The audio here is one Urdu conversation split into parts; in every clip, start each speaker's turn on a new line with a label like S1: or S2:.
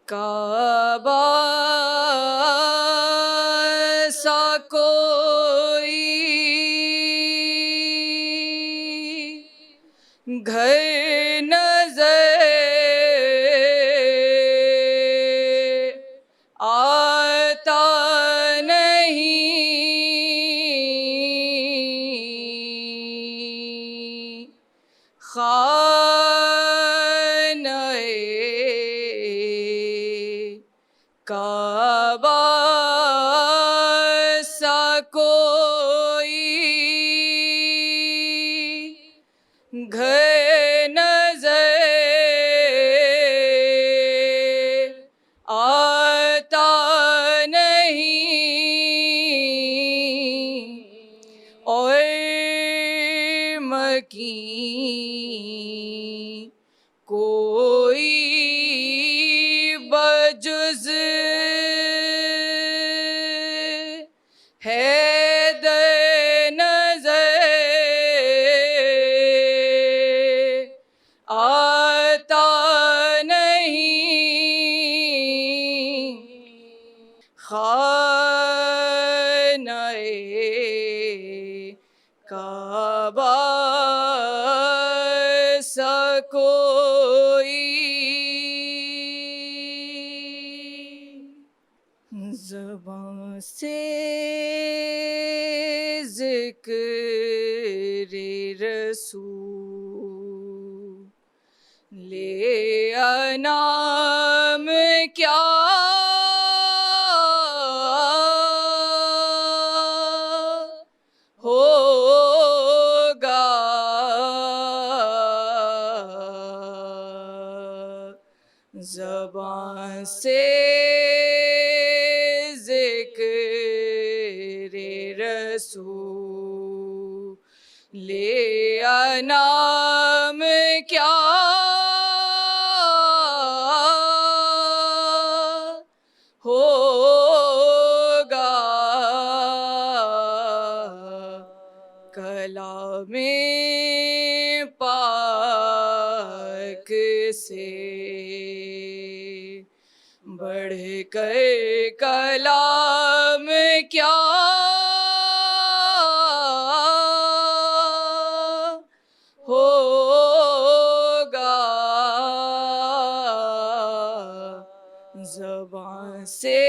S1: کعبہ سا کوئی گھر نظر آتا نہیں، خانہ کعبہ سا کوئی گھر نظر آتا نہیں، اور مکین کوئی بجز حیدر نظر آتا نہیں، خانہ کعبہ سا کوئی زبان سے ذکر رسول لے انام کیا ہوگا، زبان سے ذکر رسول لے انام کیا ہوگا، کلام پاک سے بڑھ کر کلام کیا ہوگا، زبان سے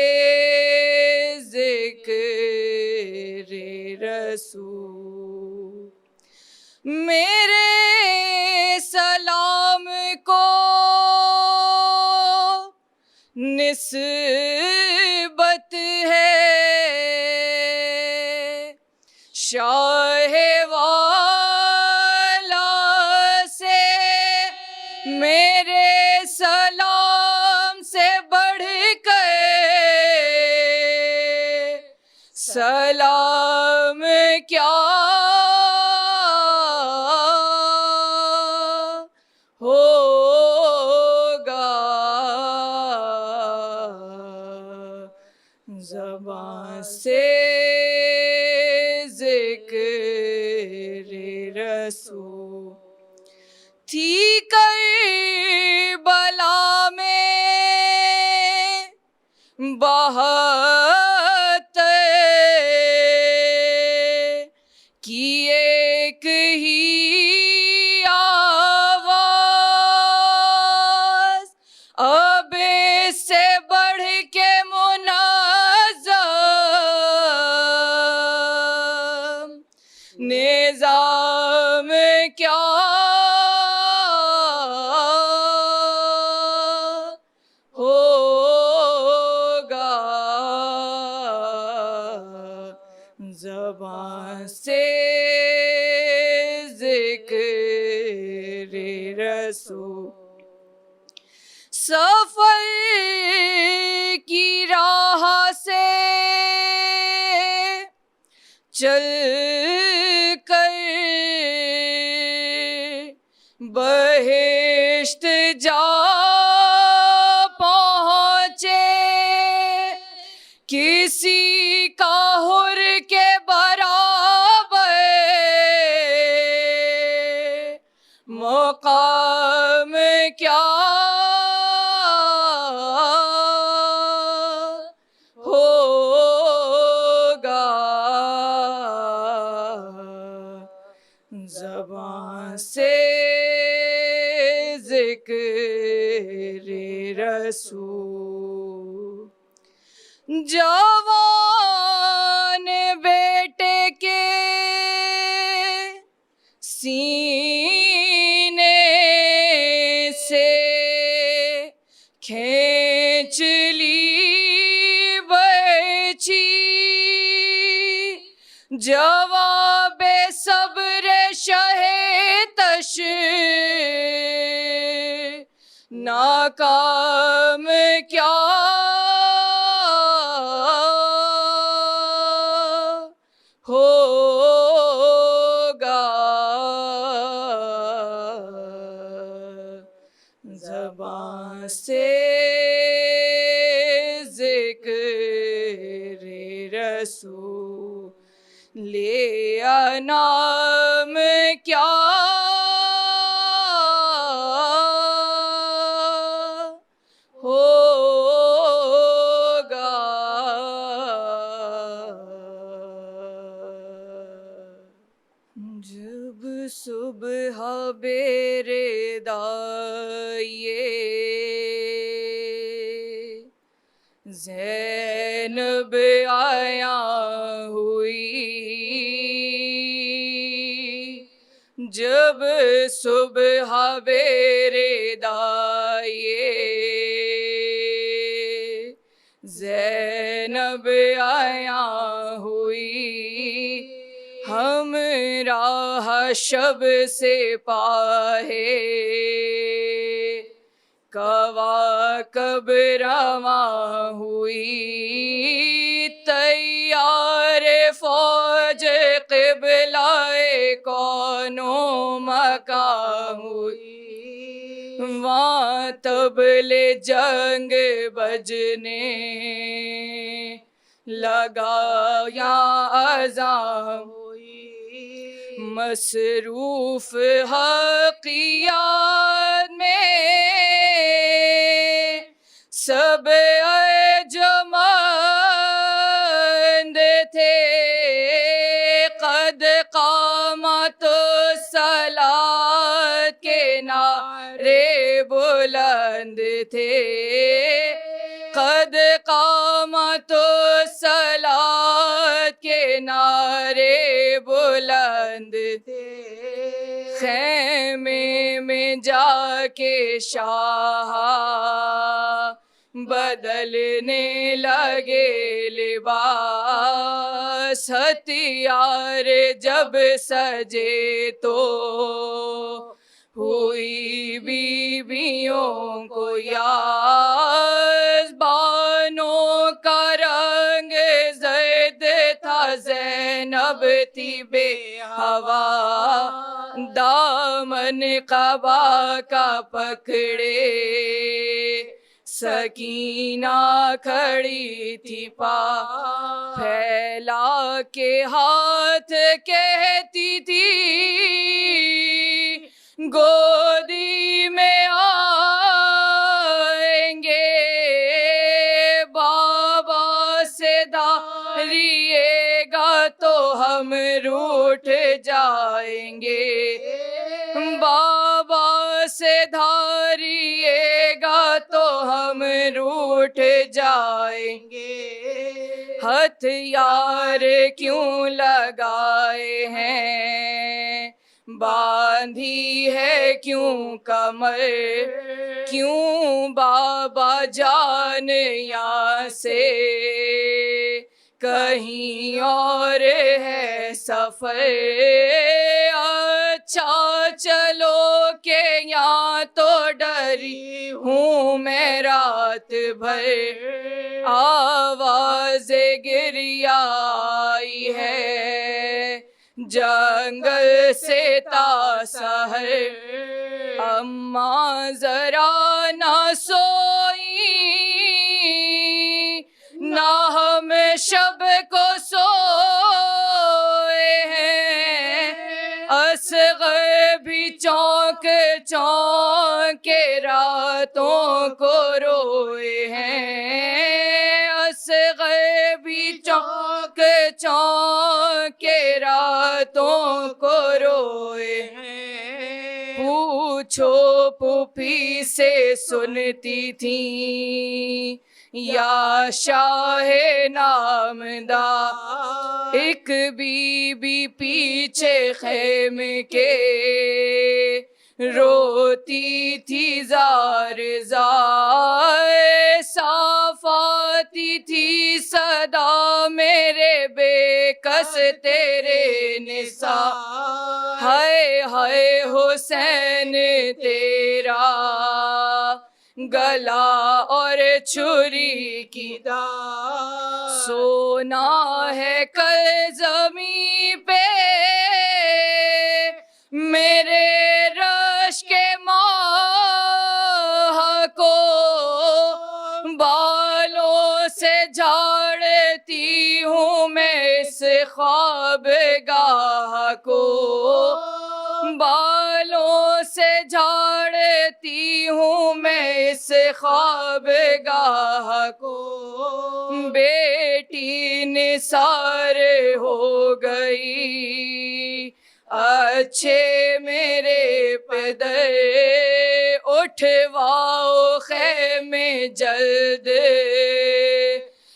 S1: ذکر رسول میرے سلام کو نسبت ہے شاہ والا سے، میرے سلام سے بڑھ کر سلام کیا ہوگا، زبان سے ذکر رسول تھی کربلا میں بہتر کی ایک ہی آواز، اب اس سے بڑھ کے منظم نظام کیا ہوگا، زبان سے ذکر رسول سفر کی راہ سے چل کر بہشت جا پہنچے، کسی کا حر کے برابر ناکام کیا ہوگا، زبان سے ذکر رسول، جوان بیٹے کے سینے سے کھینچ لی برچی، جواب صبر شہ تش ناکام کیا ہوگا، زبان سے ذکر رسول انعام کیا ہوگا، جب صبح بیردائیے زینب آیا ہوئی، جب صبح بیردائیے زینب آیا ہوئی، ہمراہ شب سے پاہے کواکب رواں ہوئی، تیار فوج قبلہ کون و مکان ہوئی، وہاں طبل جنگ بجنے لگا یا اذان ہوئی، مصروف حقیات میں سب ارجمند تھے، قد قامت الصلاۃ کے نعرے بلند تھے، قد قامت الصلاۃ کے نعرے بلند تھے، خیمے میں جا کے شاہ بدلنے لگے لباس، ہتھیار جب سجے تو ہوئی بیویوں کو یاس، بانوں کا رنگ زرد تھا، زینب تھی بے ہوا، دامن قبا کا پکڑے سکینہ کھڑی تھی پھیلا کے ہاتھ، کہتی تھی گودی میں آئیں گے، بابا سے دھاریے گا تو ہم روٹھ جائیں گے، بابا سے دھاریے گا تو ہم روٹھ جائیں گے، ہتھیار کیوں لگائے ہیں، باندھی ہے کیوں کمر، کیوں بابا جان یہاں سے کہیں اور ہے سفر، اچھا چلو کہ یہاں تو ڈری ہوں میں رات بھر، آواز گریہ آئی ہے جنگل سے تا سحر، اماں ذرا نہ سوئی نہ ہم شب کو سوئے ہیں، اصغر بھی چونک چونک کے راتوں کو روئے ہیں، اصغر بھی چونک چونک کے راتوں کو روئے ہیں۔ پوچھو پھوپھی سے سنتی تھیں یا شاہ نامدار، ایک بی بی پیچھے خیمے کے روتی تھی زار زار، صاف آتی تھی صدا میرے بے کس تیرے نثار، ہائے ہائے حسین تیرا گلا اور چھری کی دار، سونا ہے کل زمین پہ میرے رش کے ماہ کو، بالوں سے جھاڑتی ہوں میں اس خواب گاہ کو، بالوں سے جھاڑتی ہوں میں اس خواب گاہ کو، بیٹی نثار ہو گئی اچھے میرے پدر، اٹھواؤ خیمے جلد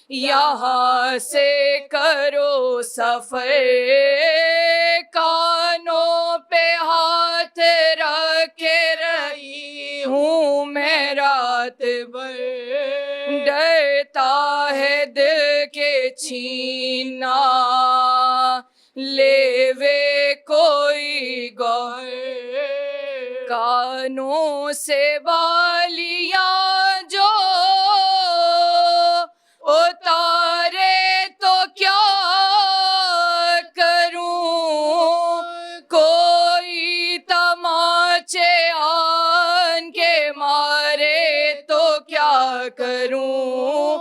S1: یہاں سے کرو سفر، کانوں پہ ہاتھ رکھ کے رہی ہوں میں رات بھر، ڈرتا ہے دل کے چھینا لے وے کوئی گوہر، کانوں سے بالیاں جو اتارے تو کیا کروں، کوئی تماچے آن کے مارے تو کیا کروں،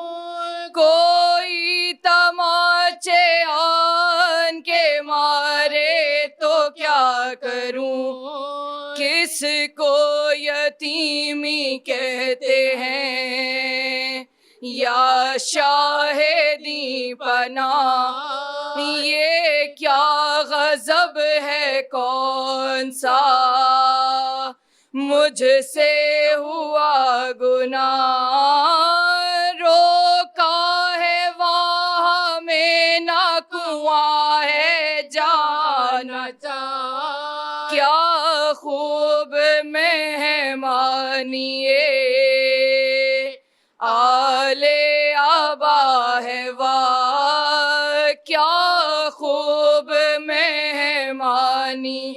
S1: کوئی تماچے آن کے مارے تو کیا کروں، کس کو یتیمی کہتے ہیں یا شاہدی پناہ، یہ کیا غضب ہے کون سا مجھ سے ہوا گناہ، روکا ہے وہاں میں نہ کنواں ہے جانا چاہ، کیا خوب مہمانیے آلے آبا ہے واہ، کیا خوب مہمانی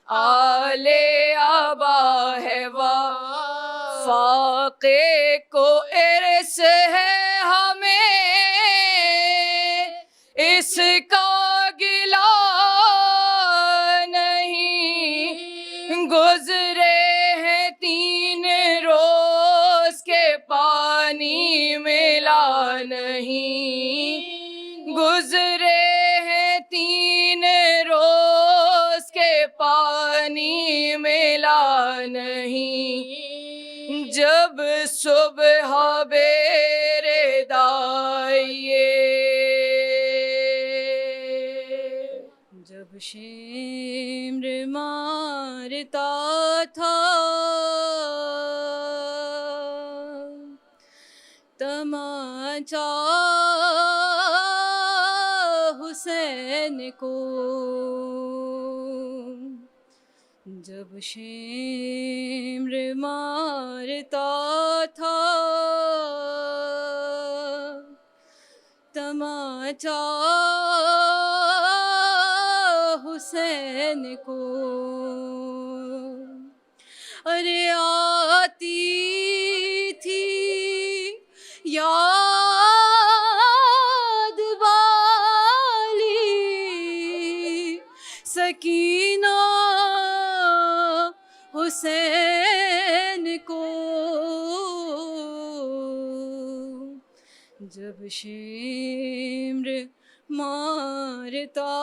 S1: آلے آبا ہے واہ، فاقے کو ارث ہے ہمیں اس کا گلا نہیں، گزرے ہیں 3 روز کے پانی ملا نہیں، گزرے ہیں 3 روز کے پانی ملا نہیں، جب صبح بیرے دائیے، جب شمر مارتا تھا تماچا حسین کو، جب شمر مارتا تھا تماچا حسین کو، ارے آتی تھی یاد والی سکینہ حسین کو، جب شمر مارتا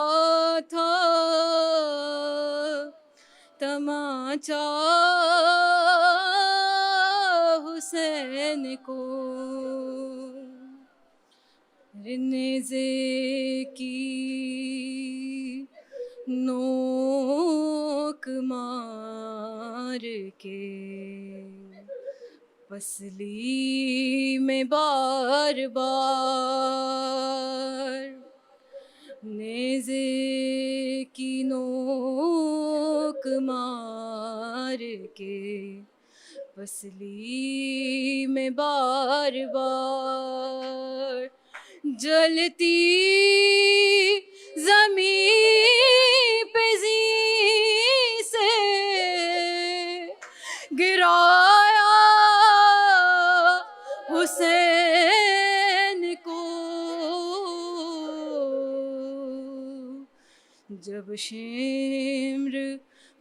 S1: تھا تماچا حسین کو، نیزے کی نوک مار کے پسلی میں بار بار، نیزے کی نوک مار کے پسلی میں بار بار، جلتی زمین پہ زین سے گرایا حسین کو، جب شمر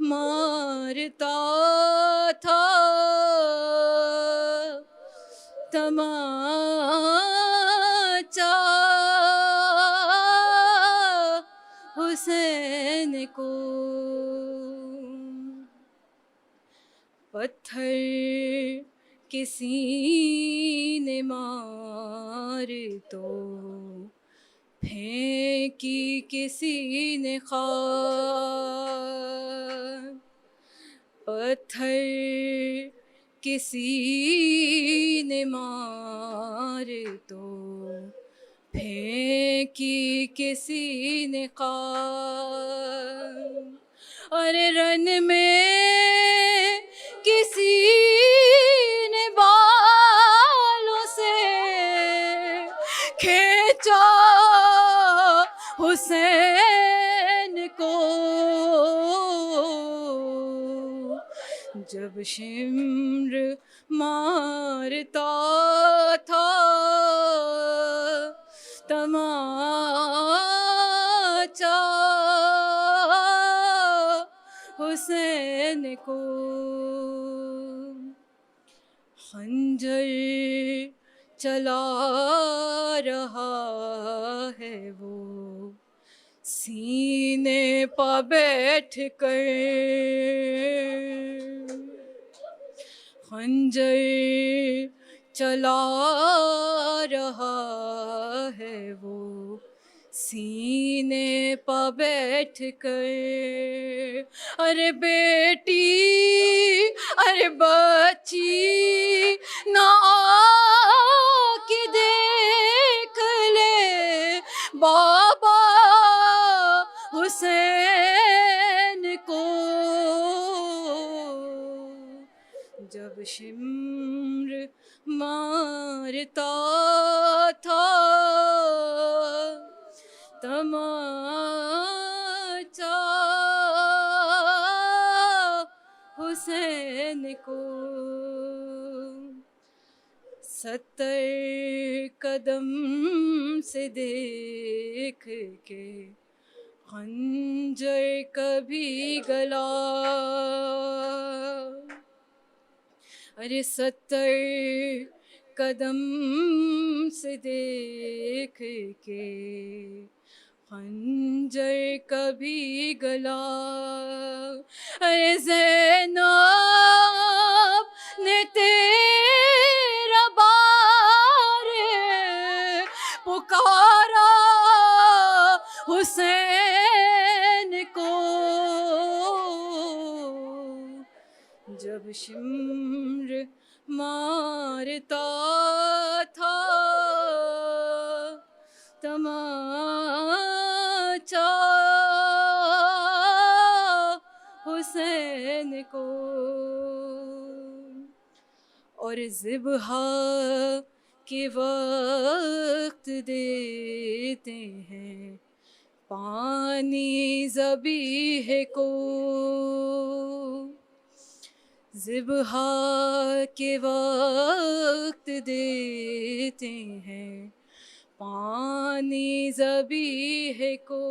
S1: مارتا تھا تماچا حسین کو، پتھر کسی نے مار تو پھینکی کسی نے خار، پتھر کسی نے مار تو پھینکی کسی نے خار، اور رن میں کسی نے بالوں سے کھینچا حسین کو، جب شمر مارتا تھا تماچا حسین کو، خنجر چلا رہا ہے وہ سینے پہ بیٹھ کر، خنجر چلا رہا ہے وہ سینے پہ بیٹھ کر، ارے بیٹی ارے بچی نہ آ کے دیکھ لے بابا حسین کو، جب شمر مارتا تھا تماچا حسین کو، 70 قدم سے دیکھ کے خنجر کبھی گلا، ارے 70 قدم سے دیکھ کے خنجر کبھی گلا، ارے زینب نے تیرا بار پکارا حسین کو، جب شمر مارتا تھا تماچا حسین کو، اور ذبح کے وقت دیتے ہیں پانی ذبیح کو، ذبح کے وقت دیتے ہیں پانی ذبیح کو،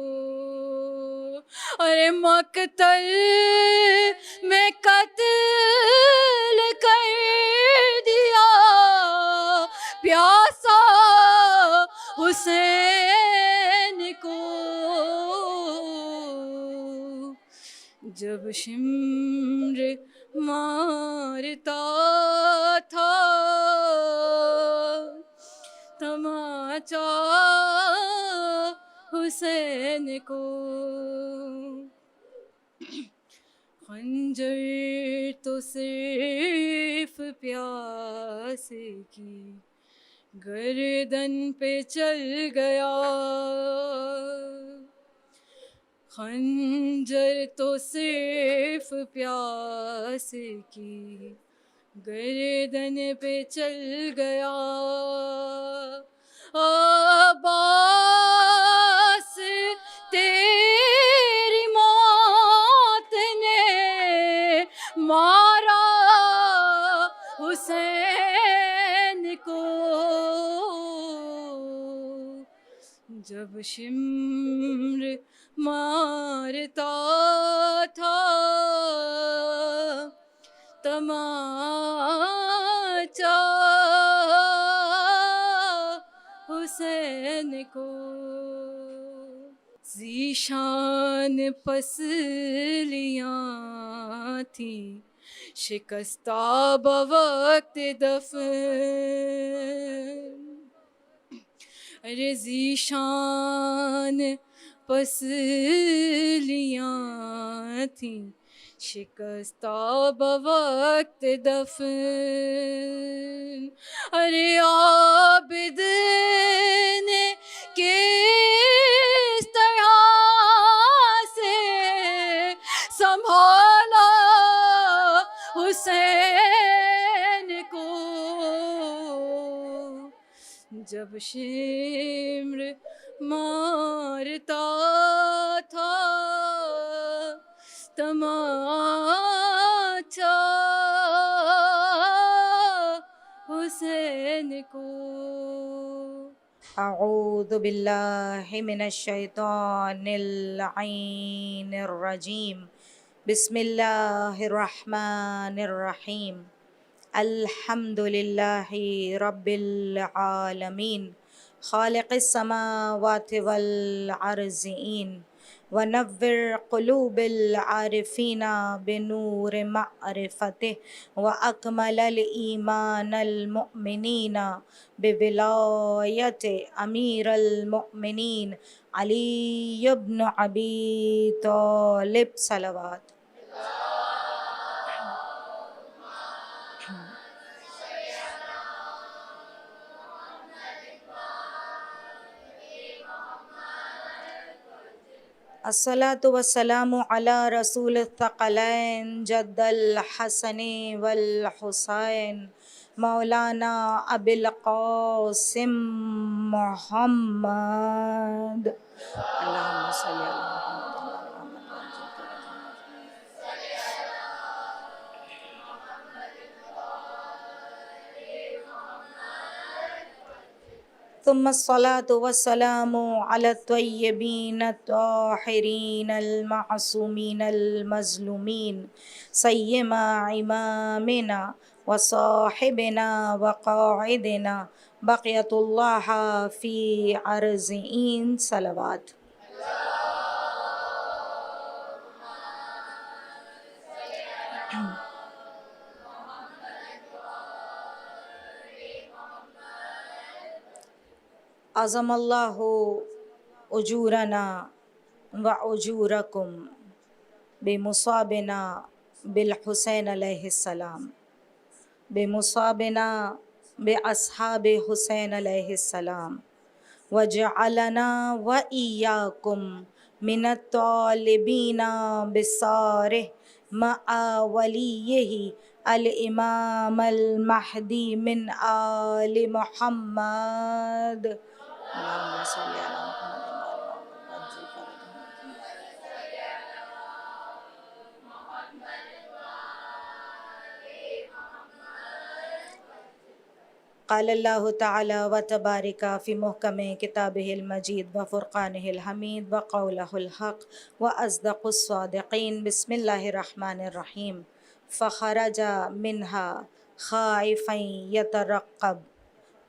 S1: اور مقتل میں قتل کر دیا پیاسا حسین کو، جب شمر مارتا تھا تماچا حسین کو، خنجر تو صرف پیاس کی گردن پہ چل گیا، خنجر تو صرف پیاس کی گردن پہ چل گیا، عباس تیری موت نے مارا حسین کو، جب شمر مارتا تھا تماچا حسین کو، ذیشان پسلیاں تھیں شکستہ بوقت دفن، ارے ذیشان پسلیاں تھیں شکستہ بوقت دفن، ارے عابد نے کس طرح سے سنبھالا حسین کو، جب شمر مارتا تھا تماچا حسین کو۔
S2: اعوذ باللہ من الشیطان اللعین الرجیم، بسم اللہ الرحمن الرحیم، الحمد للہ رب العالمین، خالق السماوات والارضین، ونور قلوب العارفین بنور معرفتہ، واکمل الایمان المؤمنین بولایت امیر المؤمنین علی بن ابی طالب صلوات۔ الصلاۃ والسلام علی رسول الثقلین جد الحسن والحسین مولانا ابی القاسم محمد، اللہم صلی علی ثم الصلاة والسلام على الطيبين الطاهرين المعصومين المظلومين سيما إمامنا وصاحبنا وقائدنا بقية الله في أرضين صلوات۔ اعظم اللہ اجورنا و اجورکم بمصابنا بالحسین علیہ السلام، بمصابنا باصحاب حسین علیہ السلام، وجعلنا وإياكم من الطالبین بصارہ مع ولیہ الامام المہدی من آل محمد، اللہم صلی علی قال اللہ تعالی و تبارک فی محکم کتابہ المجید و فرقانہ الحمید و قولہ الحق و اصدق الصادقین۔ بسم اللہ الرحمن الرحیم۔ فخرج منها خائفا یترقب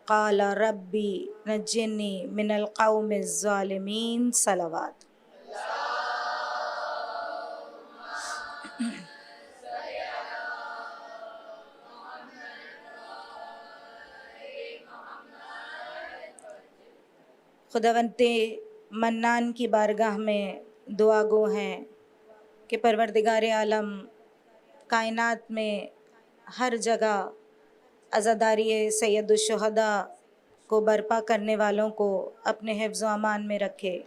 S2: قال ربی نجنی من القوم الظالمین صلوات۔ خداوند منان کی بارگاہ میں دعا گو ہیں کہ پروردگار عالم کائنات میں ہر جگہ عزاداری سید الشہداء کو برپا کرنے والوں کو اپنے حفظ و امان میں رکھے۔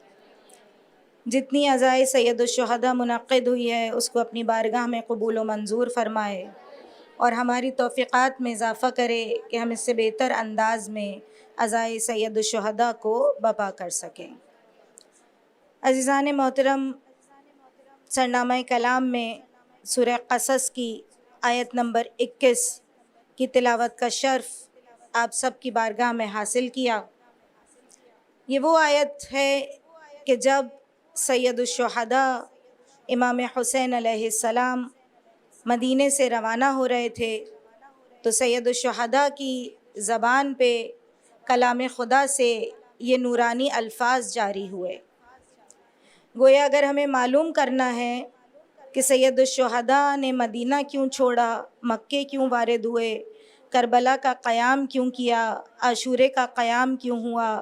S2: جتنی عزائے سید الشہداء منعقد ہوئی ہے اس کو اپنی بارگاہ میں قبول و منظور فرمائے اور ہماری توفیقات میں اضافہ کرے کہ ہم اس سے بہتر انداز میں عزائے سید الشہداء کو برپا کر سکیں۔ عزیزان محترم، سرنامہ کلام میں سورہ قصص کی آیت نمبر 21 کی تلاوت کا شرف آپ سب کی بارگاہ میں حاصل کیا۔ یہ وہ آیت ہے کہ جب سید الشہداء امام حسین علیہ السلام مدینے سے روانہ ہو رہے تھے تو سید الشہداء کی زبان پہ کلام خدا سے یہ نورانی الفاظ جاری ہوئے۔ گویا اگر ہمیں معلوم کرنا ہے کہ سید الشہداء نے مدینہ کیوں چھوڑا، مکے کیوں وارد ہوئے، کربلا کا قیام کیوں کیا، عاشورے کا قیام کیوں ہوا،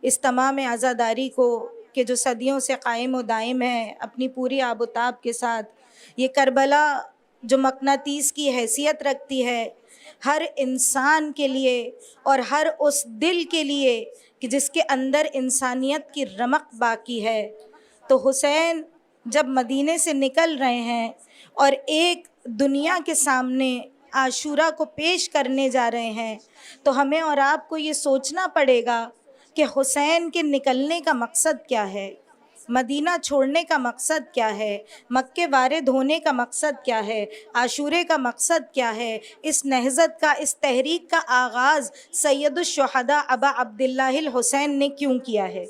S2: اس تمام عزاداری کو کہ جو صدیوں سے قائم و دائم ہے اپنی پوری آب و تاب کے ساتھ، یہ کربلا جو مقناطیس کی حیثیت رکھتی ہے ہر انسان کے لیے اور ہر اس دل کے لیے کہ جس کے اندر انسانیت کی رمق باقی ہے، تو حسین جب مدینے سے نکل رہے ہیں اور ایک دنیا کے سامنے عاشورہ کو پیش کرنے جا رہے ہیں تو ہمیں اور آپ کو یہ سوچنا پڑے گا کہ حسین کے نکلنے کا مقصد کیا ہے، مدینہ چھوڑنے کا مقصد کیا ہے، مکے وارد ہونے کا مقصد کیا ہے، عاشورے کا مقصد کیا ہے، اس نہضت کا، اس تحریک کا آغاز سید الشہداء ابا عبداللہ الحسین نے کیوں کیا ہے۔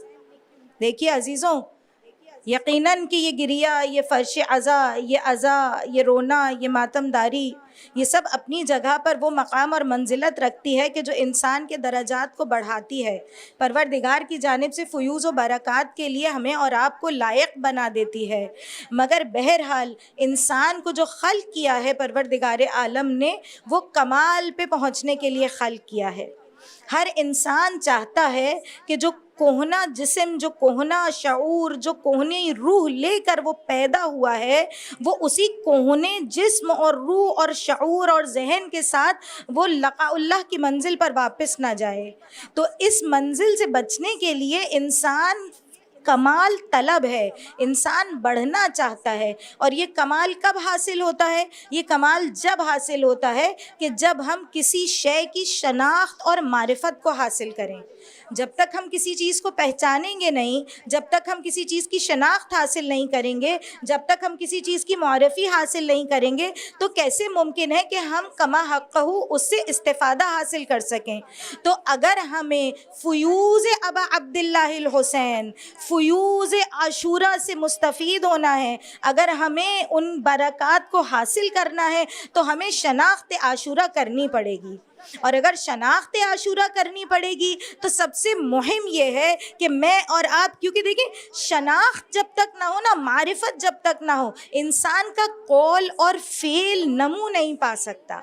S2: دیکھیے عزیزوں، یقیناً کہ یہ گریہ، یہ فرش عزا، یہ رونا، یہ ماتم داری، یہ سب اپنی جگہ پر وہ مقام اور منزلت رکھتی ہے کہ جو انسان کے درجات کو بڑھاتی ہے، پروردگار کی جانب سے فیوز و برکات کے لیے ہمیں اور آپ کو لائق بنا دیتی ہے۔ مگر بہرحال انسان کو جو خلق کیا ہے پروردگار عالم نے، وہ کمال پہ پہنچنے کے لیے خلق کیا ہے۔ ہر انسان چاہتا ہے کہ جو کوہنا جسم، جو کوہنا شعور، جو کوہنی روح لے کر وہ پیدا ہوا ہے، وہ اسی کوہنے جسم اور روح اور شعور اور ذہن کے ساتھ وہ لقاء اللہ کی منزل پر واپس نہ جائے۔ تو اس منزل سے بچنے کے لیے انسان کمال طلب ہے، انسان بڑھنا چاہتا ہے، اور یہ کمال کب حاصل ہوتا ہے؟ یہ کمال جب حاصل ہوتا ہے کہ جب ہم کسی شے کی شناخت اور معرفت کو حاصل کریں۔ جب تک ہم کسی چیز کو پہچانیں گے نہیں، جب تک ہم کسی چیز کی شناخت حاصل نہیں کریں گے، جب تک ہم کسی چیز کی معرفی حاصل نہیں کریں گے، تو کیسے ممکن ہے کہ ہم کما حقہ اس سے استفادہ حاصل کر سکیں؟ تو اگر ہمیں فیوز ابا عبداللہ الحسین، فیوز عاشورہ سے مستفید ہونا ہے، اگر ہمیں ان برکات کو حاصل کرنا ہے تو ہمیں شناخت عاشورہ کرنی پڑے گی۔ اور اگر شناخت عاشورہ کرنی پڑے گی تو سب سے مہم یہ ہے کہ میں اور آپ، کیونکہ دیکھیں شناخت جب تک نہ ہو نا، معرفت جب تک نہ ہو، انسان کا قول اور فعل نمو نہیں پا سکتا۔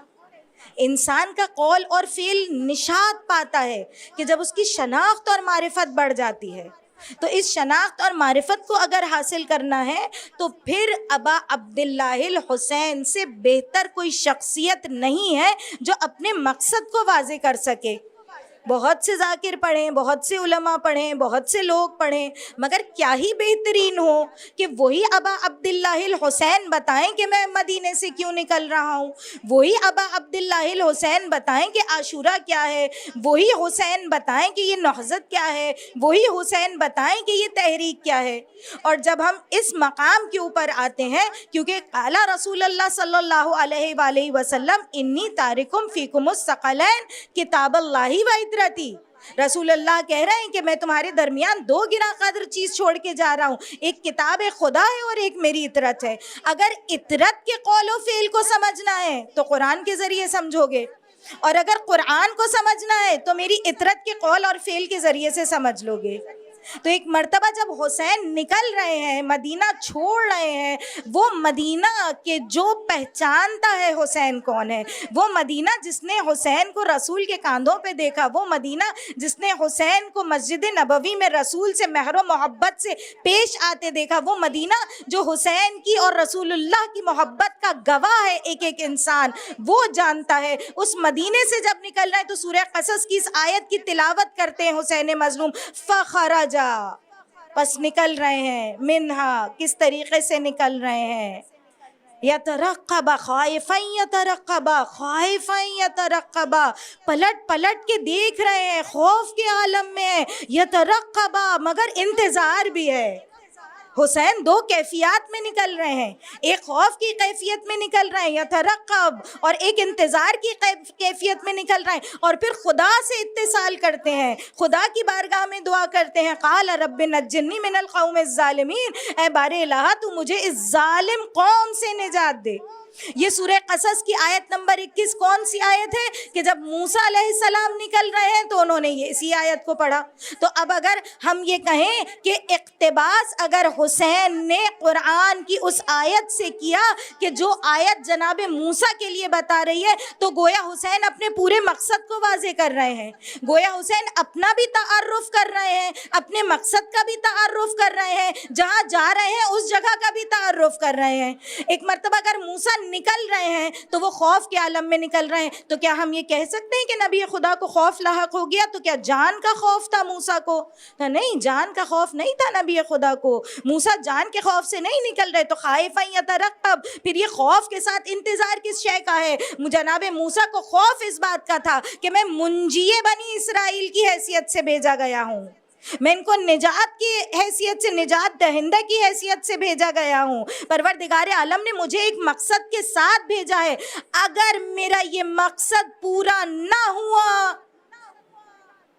S2: انسان کا قول اور فعل نشاط پاتا ہے کہ جب اس کی شناخت اور معرفت بڑھ جاتی ہے۔ تو اس شناخت اور معرفت کو اگر حاصل کرنا ہے تو پھر ابا عبداللہ الحسین سے بہتر کوئی شخصیت نہیں ہے جو اپنے مقصد کو واضح کر سکے۔ بہت سے ذاکر پڑھیں، بہت سے علماء پڑھیں، بہت سے لوگ پڑھیں، مگر کیا ہی بہترین ہو کہ وہی ابا عبداللہ الحسین بتائیں کہ میں مدینے سے کیوں نکل رہا ہوں، وہی ابا عبداللہ الحسین بتائیں کہ عاشورہ کیا ہے، وہی حسین بتائیں کہ یہ نہضت کیا ہے، وہی حسین بتائیں کہ یہ تحریک کیا ہے۔ اور جب ہم اس مقام کے اوپر آتے ہیں، کیونکہ قال رسول اللہ صلی اللہ علیہ وآلہ وسلم انی تارکم فیکم الثقلین کتاب اللہ و عطرتی، رسول اللہ کہہ رہے ہیں کہ میں تمہارے درمیان دو گراں قدر چیز چھوڑ کے جا رہا ہوں، ایک کتاب خدا ہے اور ایک میری عطرت ہے۔ اگر عطرت کے قول و فعل کو سمجھنا ہے تو قرآن کے ذریعے سمجھو گے، اور اگر قرآن کو سمجھنا ہے تو میری عطرت کے قول اور فعل کے ذریعے سے سمجھ لو گے۔ تو ایک مرتبہ جب حسین نکل رہے ہیں، مدینہ چھوڑ رہے ہیں، وہ مدینہ کے جو پہچانتا ہے حسین کون ہے، وہ مدینہ جس نے حسین کو رسول کے کاندھوں پہ دیکھا، وہ مدینہ جس نے حسین کو مسجد نبوی میں رسول سے مہر و محبت سے پیش آتے دیکھا، وہ مدینہ جو حسین کی اور رسول اللہ کی محبت کا گواہ ہے ایک ایک انسان، وہ جانتا ہے۔ اس مدینے سے جب نکل رہے ہیں تو سورہ قصص کی اس آیت کی تلاوت کرتے ہیں حسین مظلوم، فخرجا، پس نکل رہے ہیں، منہا، کس طریقے سے نکل رہے ہیں، یترقبا، خائفا یترقبا، خائفا یترقبا، پلٹ پلٹ کے دیکھ رہے ہیں، خوف کے عالم میں ہے، یترقبا، مگر انتظار بھی ہے۔ حسین دو کیفیات میں نکل رہے ہیں، ایک خوف کی کیفیت میں نکل رہے ہیں یترقب، اور ایک انتظار کی کیفیت میں نکل رہے ہیں، اور پھر خدا سے اتصال کرتے ہیں، خدا کی بارگاہ میں دعا کرتے ہیں، قال رب نجنی من القوم الظالمین، اے بار الہ تو مجھے اس ظالم قوم سے نجات دے۔ یہ سورہ قصص کی آیت نمبر 21 کون سی آیت ہے کہ جب موسیٰ علیہ السلام نکل رہے ہیں تو انہوں نے اسی آیت کو پڑھا۔ تو اب اگر ہم یہ کہیں کہ اقتباس اگر حسین نے قرآن کی اس آیت سے کیا کہ جو آیت جناب موسیٰ کے لیے بتا رہی ہے، تو گویا حسین اپنے پورے مقصد کو واضح کر رہے ہیں، گویا حسین اپنا بھی تعارف کر رہے ہیں، اپنے مقصد کا بھی تعارف کر رہے ہیں، جہاں جا رہے ہیں اس جگہ کا بھی تعارف کر رہے ہیں۔ ایک مرتبہ اگر موسیٰ نکل رہے ہیں تو وہ خوف کے عالم میں نکل رہے ہیں، تو کیا ہم یہ کہہ سکتے ہیں کہ نبی خدا کو خوف لاحق ہو گیا؟ تو کیا جان کا خوف تھا موسیٰ کو؟ نہیں، جان کا خوف نہیں تھا نبی خدا کو، موسیٰ جان کے خوف سے نہیں نکل رہے۔ تو خائفا یترقب، پھر یہ خوف کے ساتھ انتظار کس شے کا ہے؟ جناب موسیٰ کو خوف اس بات کا تھا کہ میں منجی بنی اسرائیل کی حیثیت سے بھیجا گیا ہوں، میں ان کو نجات کی حیثیت سے، نجات دہندہ کی حیثیت سے بھیجا گیا ہوں، پروردگار عالم نے مجھے ایک مقصد کے ساتھ بھیجا ہے۔ اگر میرا یہ مقصد پورا نہ ہوا،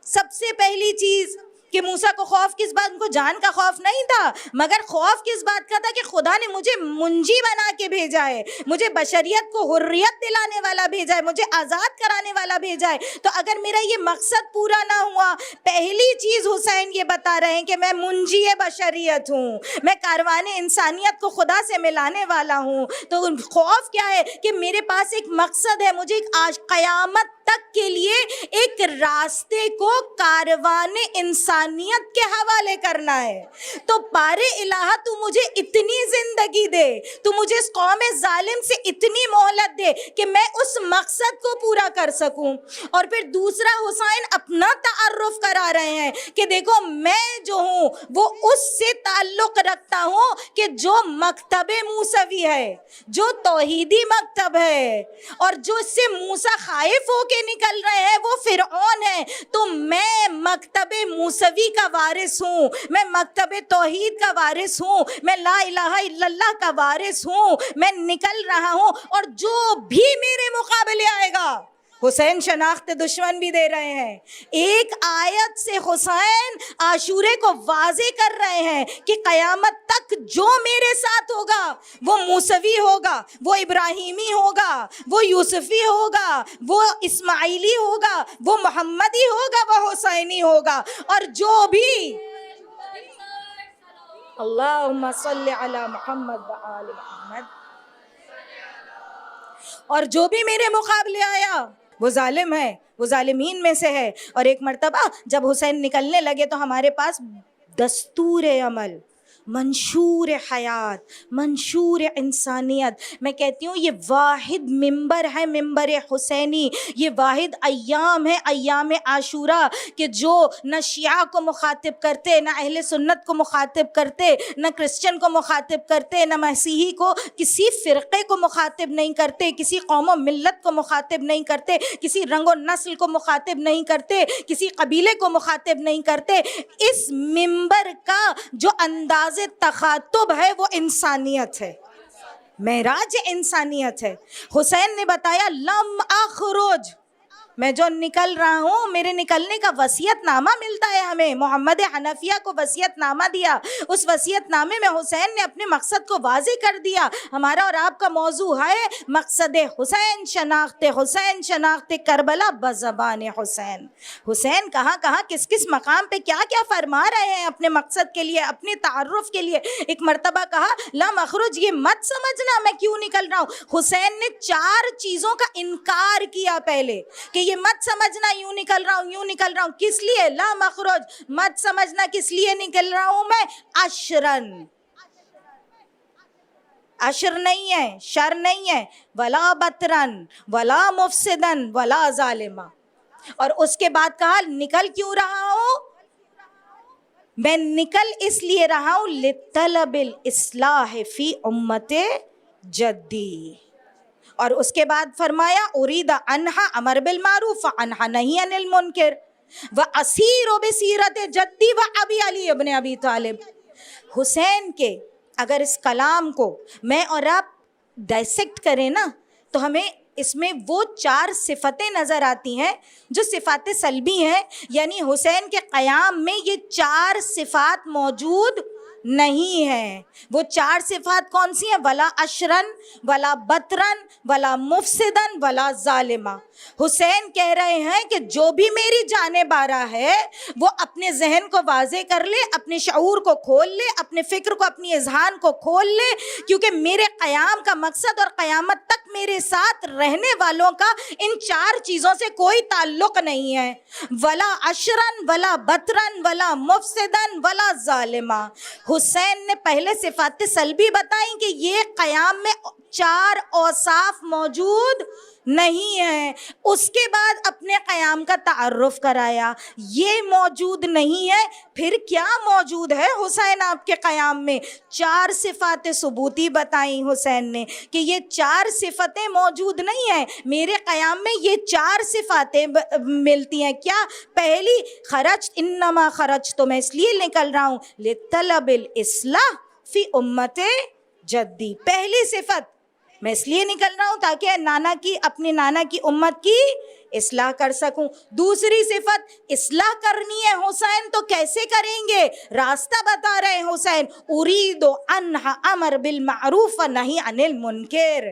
S2: سب سے پہلی چیز کہ موسیٰ کو خوف کس بات، ان کو جان کا خوف نہیں تھا، مگر خوف کس بات کا تھا کہ خدا نے مجھے منجی بنا کے بھیجا ہے، مجھے بشریت کو حریت دلانے والا بھیجا ہے، مجھے آزاد کرانے والا بھیجا ہے۔ تو اگر میرا یہ مقصد پورا نہ ہوا، پہلی چیز حسین یہ بتا رہے ہیں کہ میں منجی بشریت ہوں، میں کاروان انسانیت کو خدا سے ملانے والا ہوں۔ تو خوف کیا ہے کہ میرے پاس ایک مقصد ہے، مجھے قیامت تک کے لیے ایک راستے کو کاروان انسانیت کے حوالے کرنا ہے۔ تو بار الہ تو مجھے اتنی زندگی دے، تو مجھے اس قوم ظالم سے اتنی مہلت دے کہ میں اس مقصد کو پورا کر سکوں۔ اور پھر دوسرا حسین اپنا تعارف کرا رہے ہیں کہ دیکھو میں جو ہوں وہ اس سے تعلق رکھتا ہوں کہ جو مکتب موسوی ہے، جو توحیدی مکتب ہے، اور جو اس سے موسیٰ خائف ہو کے نکل رہے ہیں وہ فرعون ہے۔ تو میں مکتب موسوی کا وارث ہوں، میں مکتب توحید کا وارث ہوں، میں لا الہ الا اللہ کا وارث ہوں، میں نکل رہا ہوں، اور جو بھی میرے مقابلے آئے گا، حسین شناخت دشمن بھی دے رہے ہیں۔ ایک آیت سے حسین عاشورے کو واضح کر رہے ہیں کہ قیامت تک جو میرے ساتھ ہوگا وہ موسوی ہوگا، وہ ابراہیمی ہوگا، وہ یوسفی ہوگا، وہ اسماعیلی ہوگا، وہ محمدی ہوگا، وہ حسینی ہوگا، اور جو بھی اللہم صلی علی محمد وآل محمد، اور جو بھی میرے مقابلے آیا وہ ظالم ہے، وہ ظالمین میں سے ہے۔ اور ایک مرتبہ جب حسین نکلنے لگے تو ہمارے پاس دستور عمل، منشور حیات، منشور انسانیت، میں کہتی ہوں یہ واحد ممبر ہے، ممبر حسینی، یہ واحد ایام ہے، ایام عاشورہ، کہ جو نہ شیعہ کو مخاطب کرتے، نہ اہل سنت کو مخاطب کرتے، نہ کرسچن کو مخاطب کرتے، نہ مسیحی کو، کسی فرقے کو مخاطب نہیں کرتے، کسی قوم و ملت کو مخاطب نہیں کرتے، کسی رنگ و نسل کو مخاطب نہیں کرتے، کسی قبیلے کو مخاطب نہیں کرتے۔ اس ممبر کا جو انداز تخاطب ہے وہ انسانیت ہے، معراج انسانیت ہے۔ حسین نے بتایا لم اخرج، میں جو نکل رہا ہوں، میرے نکلنے کا وصیت نامہ ملتا ہے ہمیں. محمد حنفیہ کو وصیت نامہ دیا، اس وصیت نامے میں حسین نے اپنے مقصد کو واضح کر دیا. ہمارا اور آپ کا موضوع ہے مقصد حسین، شناخت حسین، شناخت کربلا بزبان حسین. حسین کہاں کہاں کس کس مقام پہ کیا کیا فرما رہے ہیں اپنے مقصد کے لیے، اپنے تعارف کے لیے. ایک مرتبہ کہا لا مخرج، یہ مت سمجھنا میں کیوں نکل رہا ہوں. حسین نے 4 چیزوں کا انکار کیا پہلے کہ یہ مت سمجھنا یوں نکل رہا ہوں، یوں نکل رہا ہوں. کس لیے؟ لا مخرج، مت سمجھنا کس لیے نکل رہا ہوں میں. عشرن، عشر نہیں ہے، شر نہیں ہے. ولا بطرن ولا مفسدن ولا ظالمہ. اور اس کے بعد کہا نکل کیوں رہا ہوں؟ میں نکل اس لیے رہا ہوں لطلب الاصلاح فی امت جدی. اور اس کے بعد فرمایا ارید انہا امر بالمعروف انہا نہیں عن المنکر واسیر بسیرت جدی و ابی علی ابن ابی طالب. حسین کے اگر اس کلام کو میں اور آپ ڈائسیکٹ کریں نا تو ہمیں اس میں وہ 4 صفتیں نظر آتی ہیں جو صفات سلبی ہیں. یعنی حسین کے قیام میں یہ 4 صفات موجود نہیں ہیں. وہ 4 صفات کون سی ہیں؟ ولا عشرن ولا بطرن ولا مفسدن ولا ظالمہ. حسین کہہ رہے ہیں کہ جو بھی میری جانب آ رہا ہے وہ اپنے ذہن کو واضح کر لے، اپنے شعور کو کھول لے، اپنے فکر کو، اپنی اذہان کو کھول لے، کیونکہ میرے قیام کا مقصد اور قیامت تک میرے ساتھ رہنے والوں کا ان 4 چیزوں سے کوئی تعلق نہیں ہے. ولا عشرن ولا بطرن ولا مفسدن ولا ظالمہ. حسین نے پہلے صفات سلبی بتائیں کہ یہ قیام میں 4 اوصاف موجود نہیں ہیں. اس کے بعد اپنے قیام کا تعارف کرایا، یہ موجود نہیں ہے. پھر کیا موجود ہے حسین آپ کے قیام میں؟ 4 صفات ثبوتی بتائیں حسین نے کہ یہ 4 صفتیں موجود نہیں ہیں میرے قیام میں. یہ 4 صفاتیں ملتی ہیں. کیا؟ پہلی خرج، انما خرج، تو میں اس لیے نکل رہا ہوں لطلب الاصلاح فی امت جدی. پہلی صفت میں اس لیے نکل رہا ہوں تاکہ اپنے نانا کی امت کی اصلاح کر سکوں. دوسری صفت اصلاح کرنی ہے حسین تو کیسے کریں گے؟ راستہ بتا رہے ہیں حسین. ارید انہا امر بالمعروف نہی عن المنکر.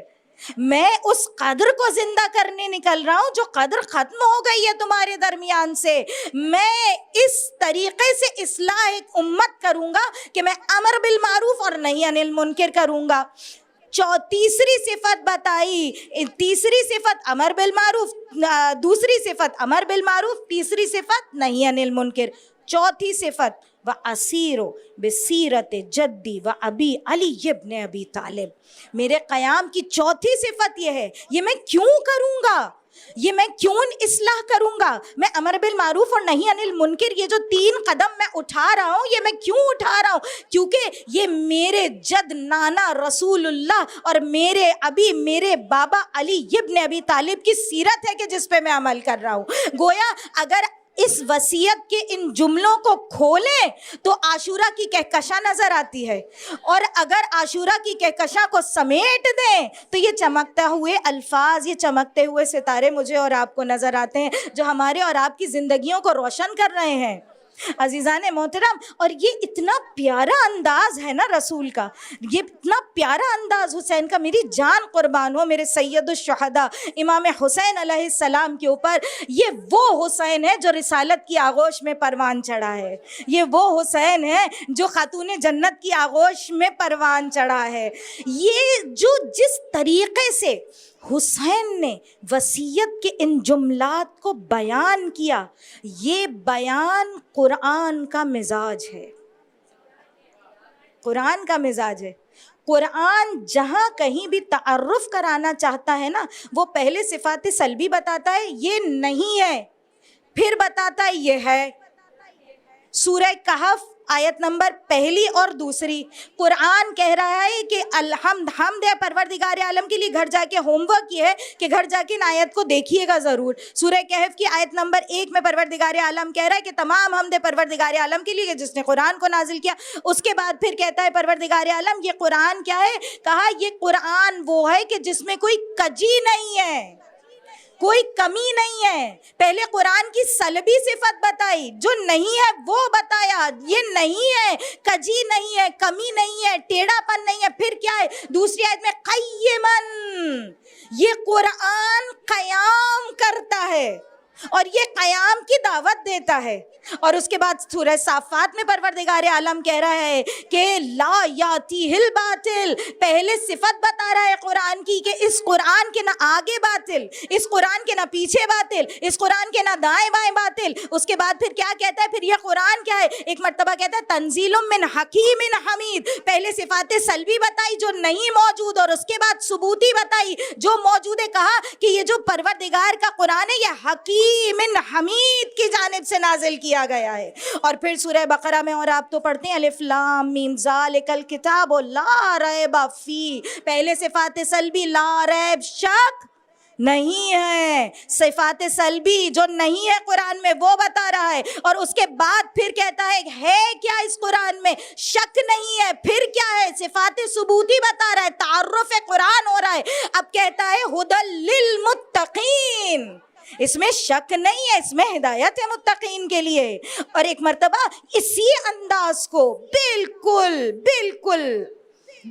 S2: میں اس قدر کو زندہ کرنے نکل رہا ہوں جو قدر ختم ہو گئی ہے تمہارے درمیان سے. میں اس طریقے سے اصلاح ایک امت کروں گا کہ میں امر بالمعروف اور نہی عن المنکر کروں گا. تیسری صفت بتائی، تیسری صفت امر بالمعروف، دوسری صفت امر بالمعروف، تیسری صفت نہی عن المنکر. چوتھی صفت وَأَسِيرُ بِسِيرَةِ جَدِّي وَأَبِي عَلِيِّ ابْنِ أَبِي طالب. میرے قیام کی چوتھی صفت یہ ہے. یہ میں کیوں کروں گا؟ یہ میں کیوں اصلاح کروں گا؟ میں امر بالمعروف اور نہی عن المنکر، یہ جو 3 قدم میں اٹھا رہا ہوں، یہ میں کیوں اٹھا رہا ہوں؟ کیونکہ یہ میرے جد نانا رسول اللہ اور میرے ابھی میرے بابا علی ابن ابی طالب کی سیرت ہے کہ جس پہ میں عمل کر رہا ہوں. گویا اگر اس وصیت کے ان جملوں کو کھولیں تو عاشورہ کی کہکشاں نظر آتی ہے، اور اگر عاشورہ کی کہکشاں کو سمیٹ دیں تو یہ چمکتا ہوئے الفاظ، یہ چمکتے ہوئے ستارے مجھے اور آپ کو نظر آتے ہیں جو ہمارے اور آپ کی زندگیوں کو روشن کر رہے ہیں. عزیزان محترم، اور یہ اتنا پیارا انداز ہے نا رسول کا، یہ اتنا پیارا انداز حسین کا. میری جان قربان ہو میرے سید الشہداء امام حسین علیہ السلام کے اوپر. یہ وہ حسین ہے جو رسالت کی آغوش میں پروان چڑھا ہے. یہ وہ حسین ہے جو خاتون جنت کی آغوش میں پروان چڑھا ہے. یہ جو جس طریقے سے حسین نے وصیت کے ان جملات کو بیان کیا، یہ بیان قرآن کا مزاج ہے. قرآن کا مزاج ہے. قرآن جہاں کہیں بھی تعارف کرانا چاہتا ہے نا، وہ پہلے صفات سلبی بتاتا ہے یہ نہیں ہے، پھر بتاتا ہے یہ ہے. سورہ کہف آیت نمبر 1 اور 2 قرآن کہہ رہا ہے کہ حمد ہے پروردگار عالم کے لیے. گھر جا کے ہوم ورک یہ ہے کہ گھر جا کے ان آیت کو دیکھیے گا ضرور. سورہ کہف کی آیت نمبر 1 میں پروردگار عالم کہہ رہا ہے کہ تمام حمد پروردگار عالم کے لیے جس نے قرآن کو نازل کیا. اس کے بعد پھر کہتا ہے پروردگار عالم یہ قرآن کیا ہے؟ کہا یہ قرآن وہ ہے کہ جس میں کوئی کجی نہیں ہے، کوئی کمی نہیں ہے. پہلے قرآن کی سلبی صفت بتائی, جو نہیں ہے وہ بتایا, یہ نہیں ہے, کجی نہیں ہے, کمی نہیں ہے, ٹیڑھا پن نہیں ہے. پھر کیا ہے دوسری آیت میں قیمن, یہ قرآن قیام کرتا ہے اور یہ قیام کی دعوت دیتا ہے. اور اس کے بعد سورہ صافات میں پروردگار عالم کہہ رہا ہے کہ لا یاتیہ الباطل, پہلے صفت بتا رہا ہے قرآن کی کہ اس قرآن کے نہ آگے باطل, اس قرآن کے نہ پیچھے باطل, اس قرآن کے نہ دائیں بائیں باطل. اس کے بعد پھر کیا کہتا ہے, پھر یہ قرآن کیا ہے, ایک مرتبہ کہتا ہے تنزیل من حکیم حمید. پہلے صفات سلبی بتائی جو نہیں موجود, اور اس کے بعد ثبوتی بتائی جو موجود ہے. کہا کہ یہ جو پروردگار کا قرآن ہے یہ حکیم حمید کی جانب سے نازل کیا گیا ہے. اور پھر سورہ بقرہ میں, اور آپ تو پڑھتے ہیں الف لام میم ذالک الکتاب لا ریب فی, پہلے صفات سلبی لا ریب شک نہیں ہے, صفات سلبی جو نہیں ہے قرآن میں وہ بتا رہا ہے. اور اس کے بعد پھر کہتا ہے کیا اس قرآن میں شک نہیں ہے, پھر کیا ہے صفات ثبوتی بتا رہا ہے, تعارف قرآن ہو رہا ہے. اب کہتا ہے ھدی للمتقین, اس میں شک نہیں ہے, اس میں ہدایت ہے متقین کے لیے. اور ایک مرتبہ اسی انداز کو بالکل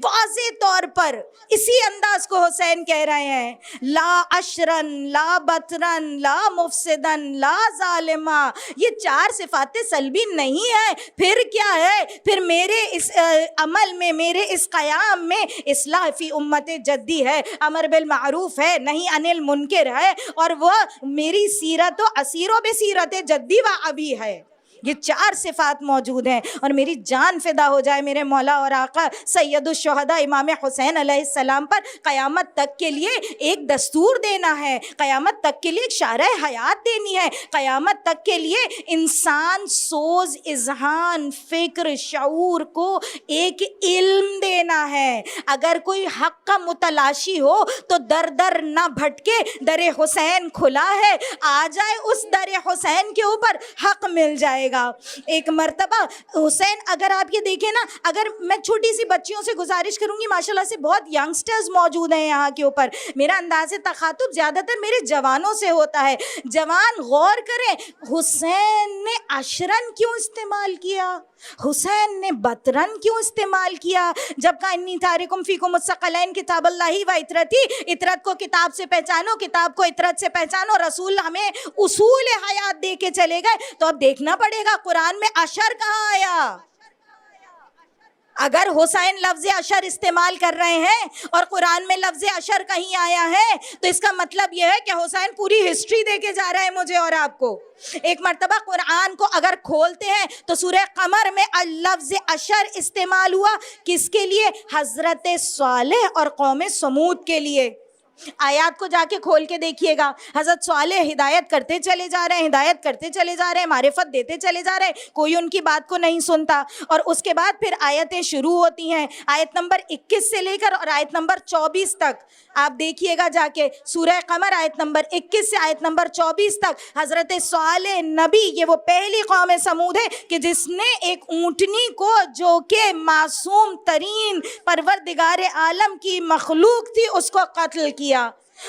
S2: واضح طور پر اسی انداز کو حسین کہہ رہے ہیں, لا اشرن لا بطرن لا مفسدن لا ظالما. یہ چار صفات سلبی نہیں ہے. پھر کیا ہے, پھر میرے اس عمل میں, میرے اس قیام میں اصلاح فی امت جدی ہے, امر بالمعروف ہے, نہیں انل منکر ہے, اور وہ میری سیرت و اسیر و بسیرت جدی و ابھی ہے. یہ چار صفات موجود ہیں. اور میری جان فدا ہو جائے میرے مولا اور آقا سید الشہداء امام حسین علیہ السلام پر. قیامت تک کے لیے ایک دستور دینا ہے, قیامت تک کے لیے ایک شارع حیات دینی ہے, قیامت تک کے لیے انسان سوز اذہان فکر شعور کو ایک علم دینا ہے. اگر کوئی حق کا متلاشی ہو تو در در نہ بھٹکے, در حسین کھلا ہے, آ جائے اس در حسین کے اوپر حق مل جائے گا. ایک مرتبہ حسین, اگر آپ یہ دیکھیں نا, اگر میں چھوٹی سی بچیوں سے گزارش کروں گی, ماشاءاللہ سے بہت ینگسٹرز موجود ہیں یہاں کے اوپر, میرا انداز تخاطب زیادہ تر میرے جوانوں سے ہوتا ہے. جوان غور کریں, حسین نے اشرن کیوں استعمال کیا, حسین نے بطرن کیوں استعمال کیا, جب کہ انی تارکم فیکم الثقلین کتاب اللہ و اطرتی, اطرت کو کتاب سے پہچانو, کتاب کو اطرت سے پہچانو. رسول ہمیں اصول حیات دے کے چلے گئے, تو اب دیکھنا پڑے گا قرآن میں اشر کہاں آیا. اگر حسین لفظ اشر استعمال کر رہے ہیں اور قرآن میں لفظ اشر کہیں آیا ہے, تو اس کا مطلب یہ ہے کہ حسین پوری ہسٹری دے کے جا رہا ہے مجھے اور آپ کو. ایک مرتبہ قرآن کو اگر کھولتے ہیں تو سورہ قمر میں لفظ اشر استعمال ہوا, کس کے لیے, حضرت صالح اور قوم سمود کے لیے. آیات کو جا کے کھول کے دیکھیے گا, حضرت صالح ہدایت کرتے چلے جا رہے ہیں, ہدایت کرتے چلے جا رہے ہیں, معرفت دیتے چلے جا رہے ہیں, کوئی ان کی بات کو نہیں سنتا. اور اس کے بعد پھر آیتیں شروع ہوتی ہیں, آیت نمبر 21 سے لے کر اور آیت نمبر 24 تک. آپ دیکھیے گا جا کے سورہ قمر آیت نمبر 21 سے آیت نمبر 24 تک. حضرت صالح نبی, یہ وہ پہلی قوم سمود ہے کہ جس نے ایک اونٹنی کو, جو کہ معصوم ترین پروردگار عالم کی مخلوق تھی, اس کو قتل کیا.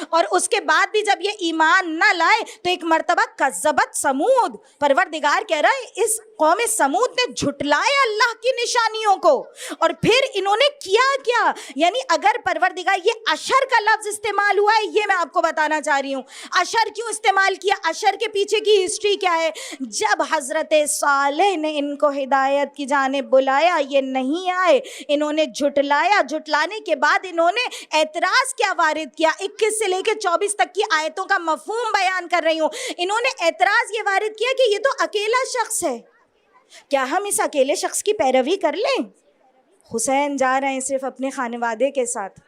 S2: اور اس کے بعد بھی جب یہ ایمان نہ لائے تو ایک مرتبہ کذبت سمود, پروردگار کہہ رہا ہے اس قوم سمود نے جھٹلایا اللہ کی نشانیوں کو. اور پھر انہوں نے کیا, یعنی اگر پروردگار, یہ اشر کا لفظ استعمال ہوا ہے, یہ میں آپ کو بتانا چاہ رہی ہوں. اشر کیوں استعمال کیا, اشر کے پیچھے کی ہسٹری کیا ہے. جب حضرت صالح نے ان کو ہدایت کی جانب بلایا, یہ نہیں آئے, انہوں نے جھٹلایا. جھٹلانے کے بعد انہوں نے اعتراض کیا وارد کیا, 21 سے لے کے 24 تک کی آیتوں کا مفہوم بیان کر رہی ہوں. انہوں نے اعتراض یہ وارد کیا کہ یہ تو اکیلا شخص ہے, کیا ہم اس اکیلے شخص کی پیروی کر لیں. حسین جا رہے ہیں صرف اپنے خانوادے کے ساتھ.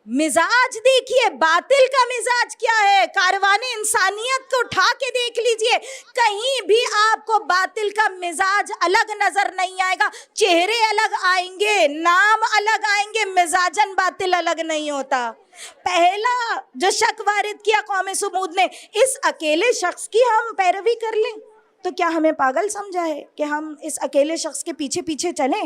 S2: مزاج دیکھیے, باطل کا مزاج کیا ہے, کاروان انسانیت کو اٹھا کے دیکھ لیجئے, کہیں بھی آپ کو باطل کا مزاج الگ نظر نہیں آئے گا. چہرے الگ آئیں گے, نام الگ آئیں گے, مزاجن باطل الگ نہیں ہوتا. پہلا جو شک وارد کیا قوم سمود نے, اس اکیلے شخص کی ہم پیروی کر لیں. تو کیا ہمیں پاگل سمجھا ہے کہ ہم اس اکیلے شخص کے پیچھے پیچھے چلیں؟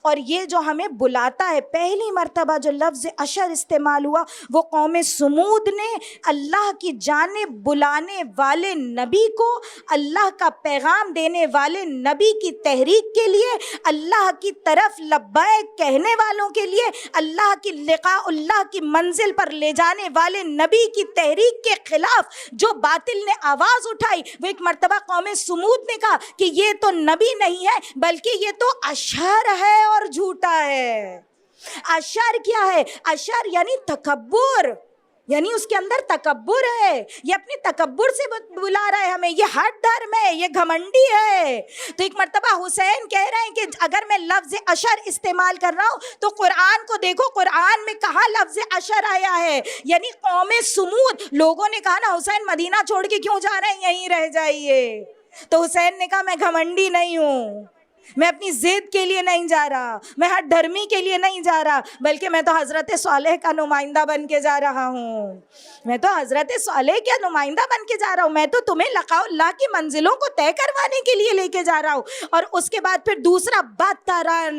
S2: اور یہ جو ہمیں بلاتا ہے، پہلی مرتبہ جو لفظ اشر استعمال ہوا وہ قوم سمود نے اللہ کی جانب بلانے والے نبی کو، اللہ کا پیغام دینے والے نبی کی تحریک کے لیے، اللہ کی طرف لبیک کہنے والوں کے لیے، اللہ کی لقاء اللہ کی منزل پر لے جانے والے نبی کی تحریک کے خلاف جو باطل نے آواز اٹھائی، وہ ایک مرتبہ قوم سمود نے کہا کہ یہ تو نبی نہیں ہے بلکہ یہ تو اشر ہے اور جھوٹا ہے۔ اشر کیا ہے؟ اشر یعنی تکبر، یعنی اس کے اندر تکبر ہے، یہ اپنے تکبر سے بلا رہا ہے ہمیں، یہ ہٹ دھرم ہے، یہ گھمنڈی ہے۔ تو ایک مرتبہ حسین کہہ رہے ہیں کہ اگر میں لفظ اشر استعمال کر رہا ہوں تو قرآن کو دیکھو، قرآن میں کہاں لفظ اشر آیا ہے، یعنی قوم سمود۔ لوگوں نے کہا نا حسین مدینہ چھوڑ کے کیوں جا رہے ہیں، یہیں رہ جائیے۔ تو حسین نے کہا میں گھمنڈی نہیں ہوں، میں اپنی ضد کے لیے نہیں جا رہا، میں ہر دھرمی کے لیے نہیں جا رہا، بلکہ میں تو حضرت صالح کا نمائندہ بن کے جا رہا ہوں، میں تو حضرت صالح کا نمائندہ بن کے جا رہا ہوں، میں تو تمہیں لقاء اللہ کی منزلوں کو طے کروانے کے لیے لے کے جا رہا ہوں۔ اور اس کے بعد پھر دوسرا بطرن،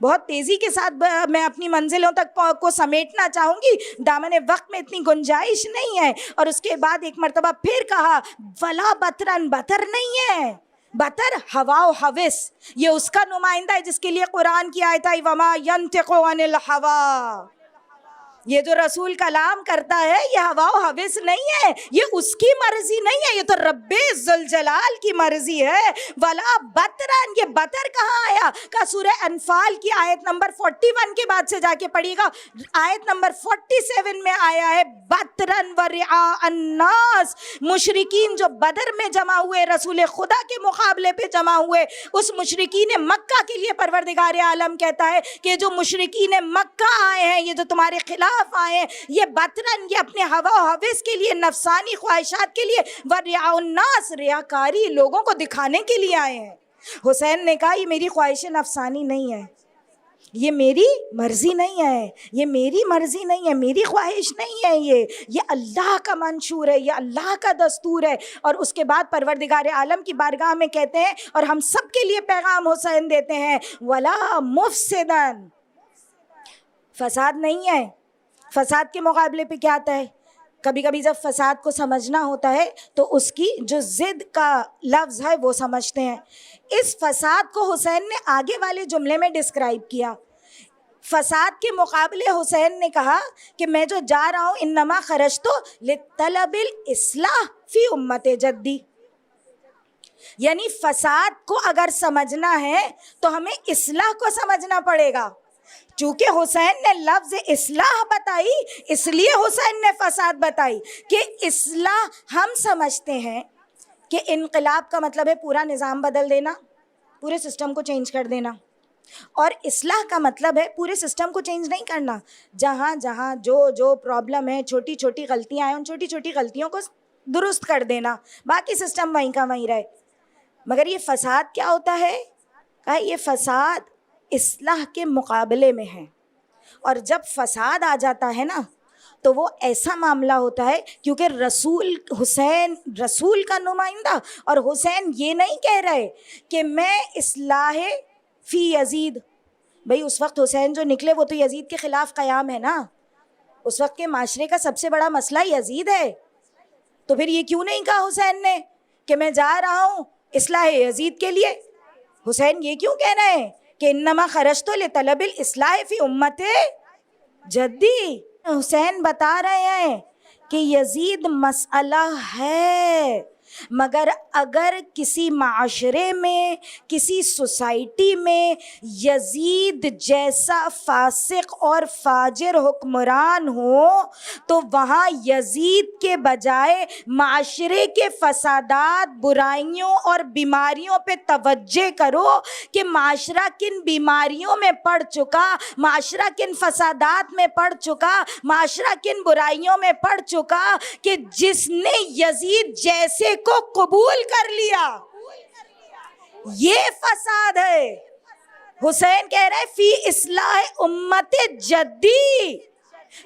S2: بہت تیزی کے ساتھ میں اپنی منزلوں تک کو سمیٹنا چاہوں گی، دامن وقت میں اتنی گنجائش نہیں ہے۔ اور اس کے بعد ایک مرتبہ پھر کہا ولا بطرن، بطر نہیں ہے، بطر ہوا و ہوس، یہ اس کا نمائندہ ہے جس کے لیے قرآن کی آیت آئی وما ینطق عن الہویٰ، یہ جو رسول کلام کرتا ہے یہ ہوا و ہوس نہیں ہے، یہ اس کی مرضی نہیں ہے، یہ تو رب ذوالجلال کی مرضی ہے۔ ولا بطرن، یہ بطر کہاں آیا؟ کہ سورہ انفال کی آیت نمبر 41 کے بعد سے جا کے پڑھیے گا، آیت نمبر 47 میں آیا ہے بطرن ورعاء الناس۔ مشرکین جو بدر میں جمع ہوئے، رسول خدا کے مقابلے پہ جمع ہوئے، اس مشرکین مکہ کے لیے پروردگار عالم کہتا ہے کہ جو مشرکین مکہ آئے ہیں، یہ جو تمہارے خلاف آئے ہیں، یہ بطرن، یہ اپنے ہوا و ہوس کے لیے، نفسانی خواہشات کے لیے، ورعاء الناس، ریاکاری، لوگوں کو دکھانے کے لیے آئے ہیں۔ حسین نے کہا یہ میری خواہش نفسانی نہیں ہے، یہ میری مرضی نہیں ہے، یہ میری مرضی نہیں ہے، میری خواہش نہیں ہے، یہ اللہ کا منشور ہے، یہ اللہ کا دستور ہے۔ اور اس کے بعد پروردگار عالم کی بارگاہ میں کہتے ہیں، اور ہم سب کے لیے پیغام حسین دیتے ہیں ولا مفسدن، فساد نہیں ہے۔ فساد کے مقابلے پہ کیا آتا ہے؟ کبھی کبھی جب فساد کو سمجھنا ہوتا ہے تو اس کی جو ضد کا لفظ ہے وہ سمجھتے ہیں۔ اس فساد کو حسین نے آگے والے جملے میں ڈسکرائب کیا۔ فساد کے مقابلے حسین نے کہا کہ میں جو جا رہا ہوں انما خرجت لطلب الاصلاح فی امت جدی، یعنی فساد کو اگر سمجھنا ہے تو ہمیں اصلاح کو سمجھنا پڑے گا۔ چونکہ حسین نے لفظ اصلاح بتائی اس لیے حسین نے فساد بتائی، کہ اصلاح ہم سمجھتے ہیں کہ انقلاب کا مطلب ہے پورا نظام بدل دینا، پورے سسٹم کو چینج کر دینا، اور اصلاح کا مطلب ہے پورے سسٹم کو چینج نہیں کرنا، جہاں جہاں جو پرابلم ہے، چھوٹی چھوٹی غلطیاں ہیں، ان چھوٹی چھوٹی غلطیوں کو درست کر دینا، باقی سسٹم وہیں کا وہیں رہے۔ مگر یہ فساد کیا ہوتا ہے؟ کہا یہ فساد اصلاح کے مقابلے میں ہے، اور جب فساد آ جاتا ہے نا تو وہ ایسا معاملہ ہوتا ہے، کیونکہ حسین رسول کا نمائندہ، اور حسین یہ نہیں کہہ رہے کہ میں اصلاح فی یزید، بھئی اس وقت حسین جو نکلے وہ تو یزید کے خلاف قیام ہے نا، اس وقت کے معاشرے کا سب سے بڑا مسئلہ یزید ہے، تو پھر یہ کیوں نہیں کہا حسین نے کہ میں جا رہا ہوں اصلاح یزید کے لیے؟ حسین یہ کیوں کہہ رہے ہیں کہ انما خرجت لطلب الاصلاح فی امت جدی؟ حسین بتا رہے ہیں کہ یزید مسئلہ ہے، مگر اگر کسی معاشرے میں، کسی سوسائٹی میں یزید جیسا فاسق اور فاجر حکمران ہو تو وہاں یزید کے بجائے معاشرے کے فسادات، برائیوں اور بیماریوں پہ توجہ کرو کہ معاشرہ کن بیماریوں میں پڑ چکا، معاشرہ کن فسادات میں پڑ چکا، معاشرہ کن برائیوں میں پڑ چکا، کہ جس نے یزید جیسے کو قبول کر لیا، یہ فساد ہے۔ حسین کہہ رہے فی اصلاح امت جدی،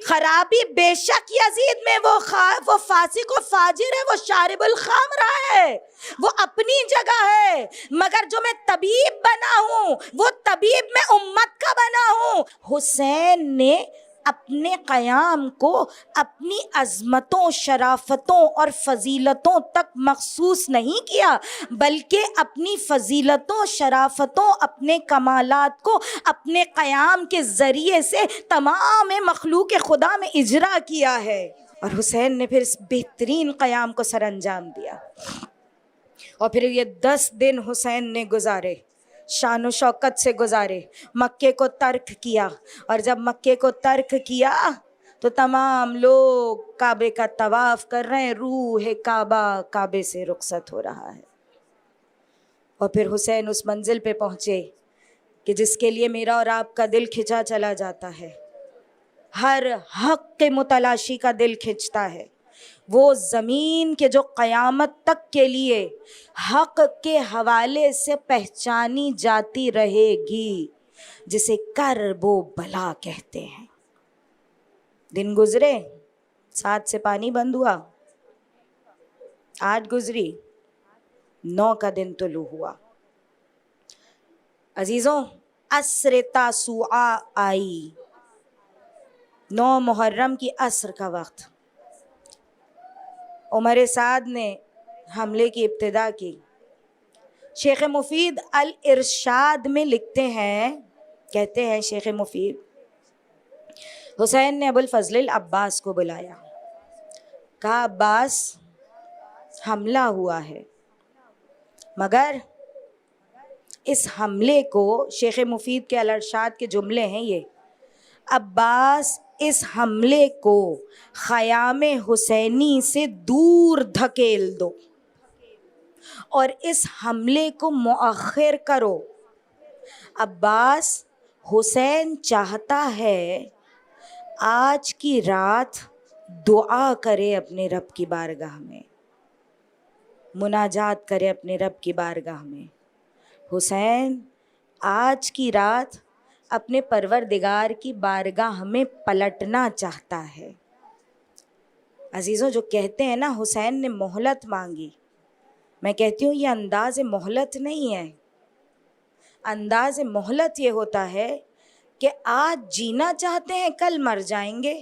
S2: خرابی بے شک یزید میں وہ فاسق و فاجر ہے، وہ شارب الخمر ہے، وہ اپنی جگہ ہے، مگر جو میں طبیب بنا ہوں وہ طبیب میں امت کا بنا ہوں۔ حسین نے اپنے قیام کو اپنی عظمتوں، شرافتوں اور فضیلتوں تک مخصوص نہیں کیا، بلکہ اپنی فضیلتوں، شرافتوں، اپنے کمالات کو اپنے قیام کے ذریعے سے تمام مخلوق خدا میں اجرا کیا ہے۔ اور حسین نے پھر اس بہترین قیام کو سر انجام دیا۔ اور پھر یہ 10 دن حسین نے گزارے، شان و شوکت سے گزارے، مکے کو ترک کیا۔ اور جب مکے کو ترک کیا تو تمام لوگ کعبے کا طواف کر رہے ہیں، روح کعبہ کعبے سے رخصت ہو رہا ہے۔ اور پھر حسین اس منزل پہ پہنچے کہ جس کے لیے میرا اور آپ کا دل کھنچا چلا جاتا ہے، ہر حق کے متلاشی کا دل کھنچتا ہے، وہ زمین کے جو قیامت تک کے لیے حق کے حوالے سے پہچانی جاتی رہے گی، جسے کرب و بلا کہتے ہیں۔ دن گزرے، 7 سے پانی بند ہوا، 8 گزری، 9 کا دن طلوع ہوا۔ عزیزوں، عصر تاسوعا آئی، 9 محرم کی عصر کا وقت۔ عمر سعد نے حملے کی ابتدا کی۔ شیخ مفید الارشاد میں لکھتے ہیں، کہتے ہیں شیخ مفید، حسین نے ابوالفضل العباس کو بلایا، کہا عباس حملہ ہوا ہے، مگر اس حملے کو، شیخ مفید کے الارشاد کے جملے ہیں یہ، عباس اس حملے کو خیام حسینی سے دور دھکیل دو اور اس حملے کو مؤخر کرو۔ عباس، حسین چاہتا ہے آج کی رات دعا کرے اپنے رب کی بارگاہ میں، مناجات کرے اپنے رب کی بارگاہ میں۔ حسین آج کی رات اپنے پروردگار کی بارگاہ میں پلٹنا چاہتا ہے۔ عزیزوں، جو کہتے ہیں نا حسین نے مہلت مانگی، میں کہتی ہوں یہ انداز مہلت نہیں ہے۔ انداز مہلت یہ ہوتا ہے کہ آج جینا چاہتے ہیں، کل مر جائیں گے،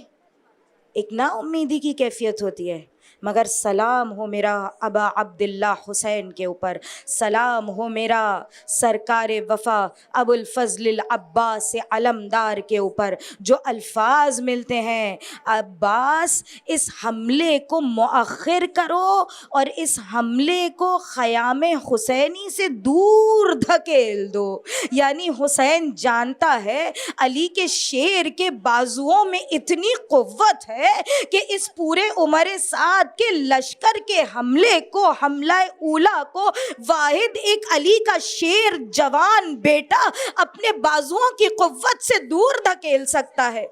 S2: ایک نا امیدی کی کیفیت ہوتی ہے۔ مگر سلام ہو میرا ابا عبداللہ حسین کے اوپر، سلام ہو میرا سرکار وفا ابو الفضل العباس علمدار کے اوپر، جو الفاظ ملتے ہیں، عباس اس حملے کو مؤخر کرو اور اس حملے کو خیام حسینی سے دور دھکیل دو۔ یعنی حسین جانتا ہے علی کے شیر کے بازوؤں میں اتنی قوت ہے کہ اس پورے عمر سعد کے لشکر کے حملے کو، حملہ اولا کو، واحد ایک علی کا شیر جوان بیٹا اپنے بازوؤں کی قوت سے دور دھکیل سکتا ہے۔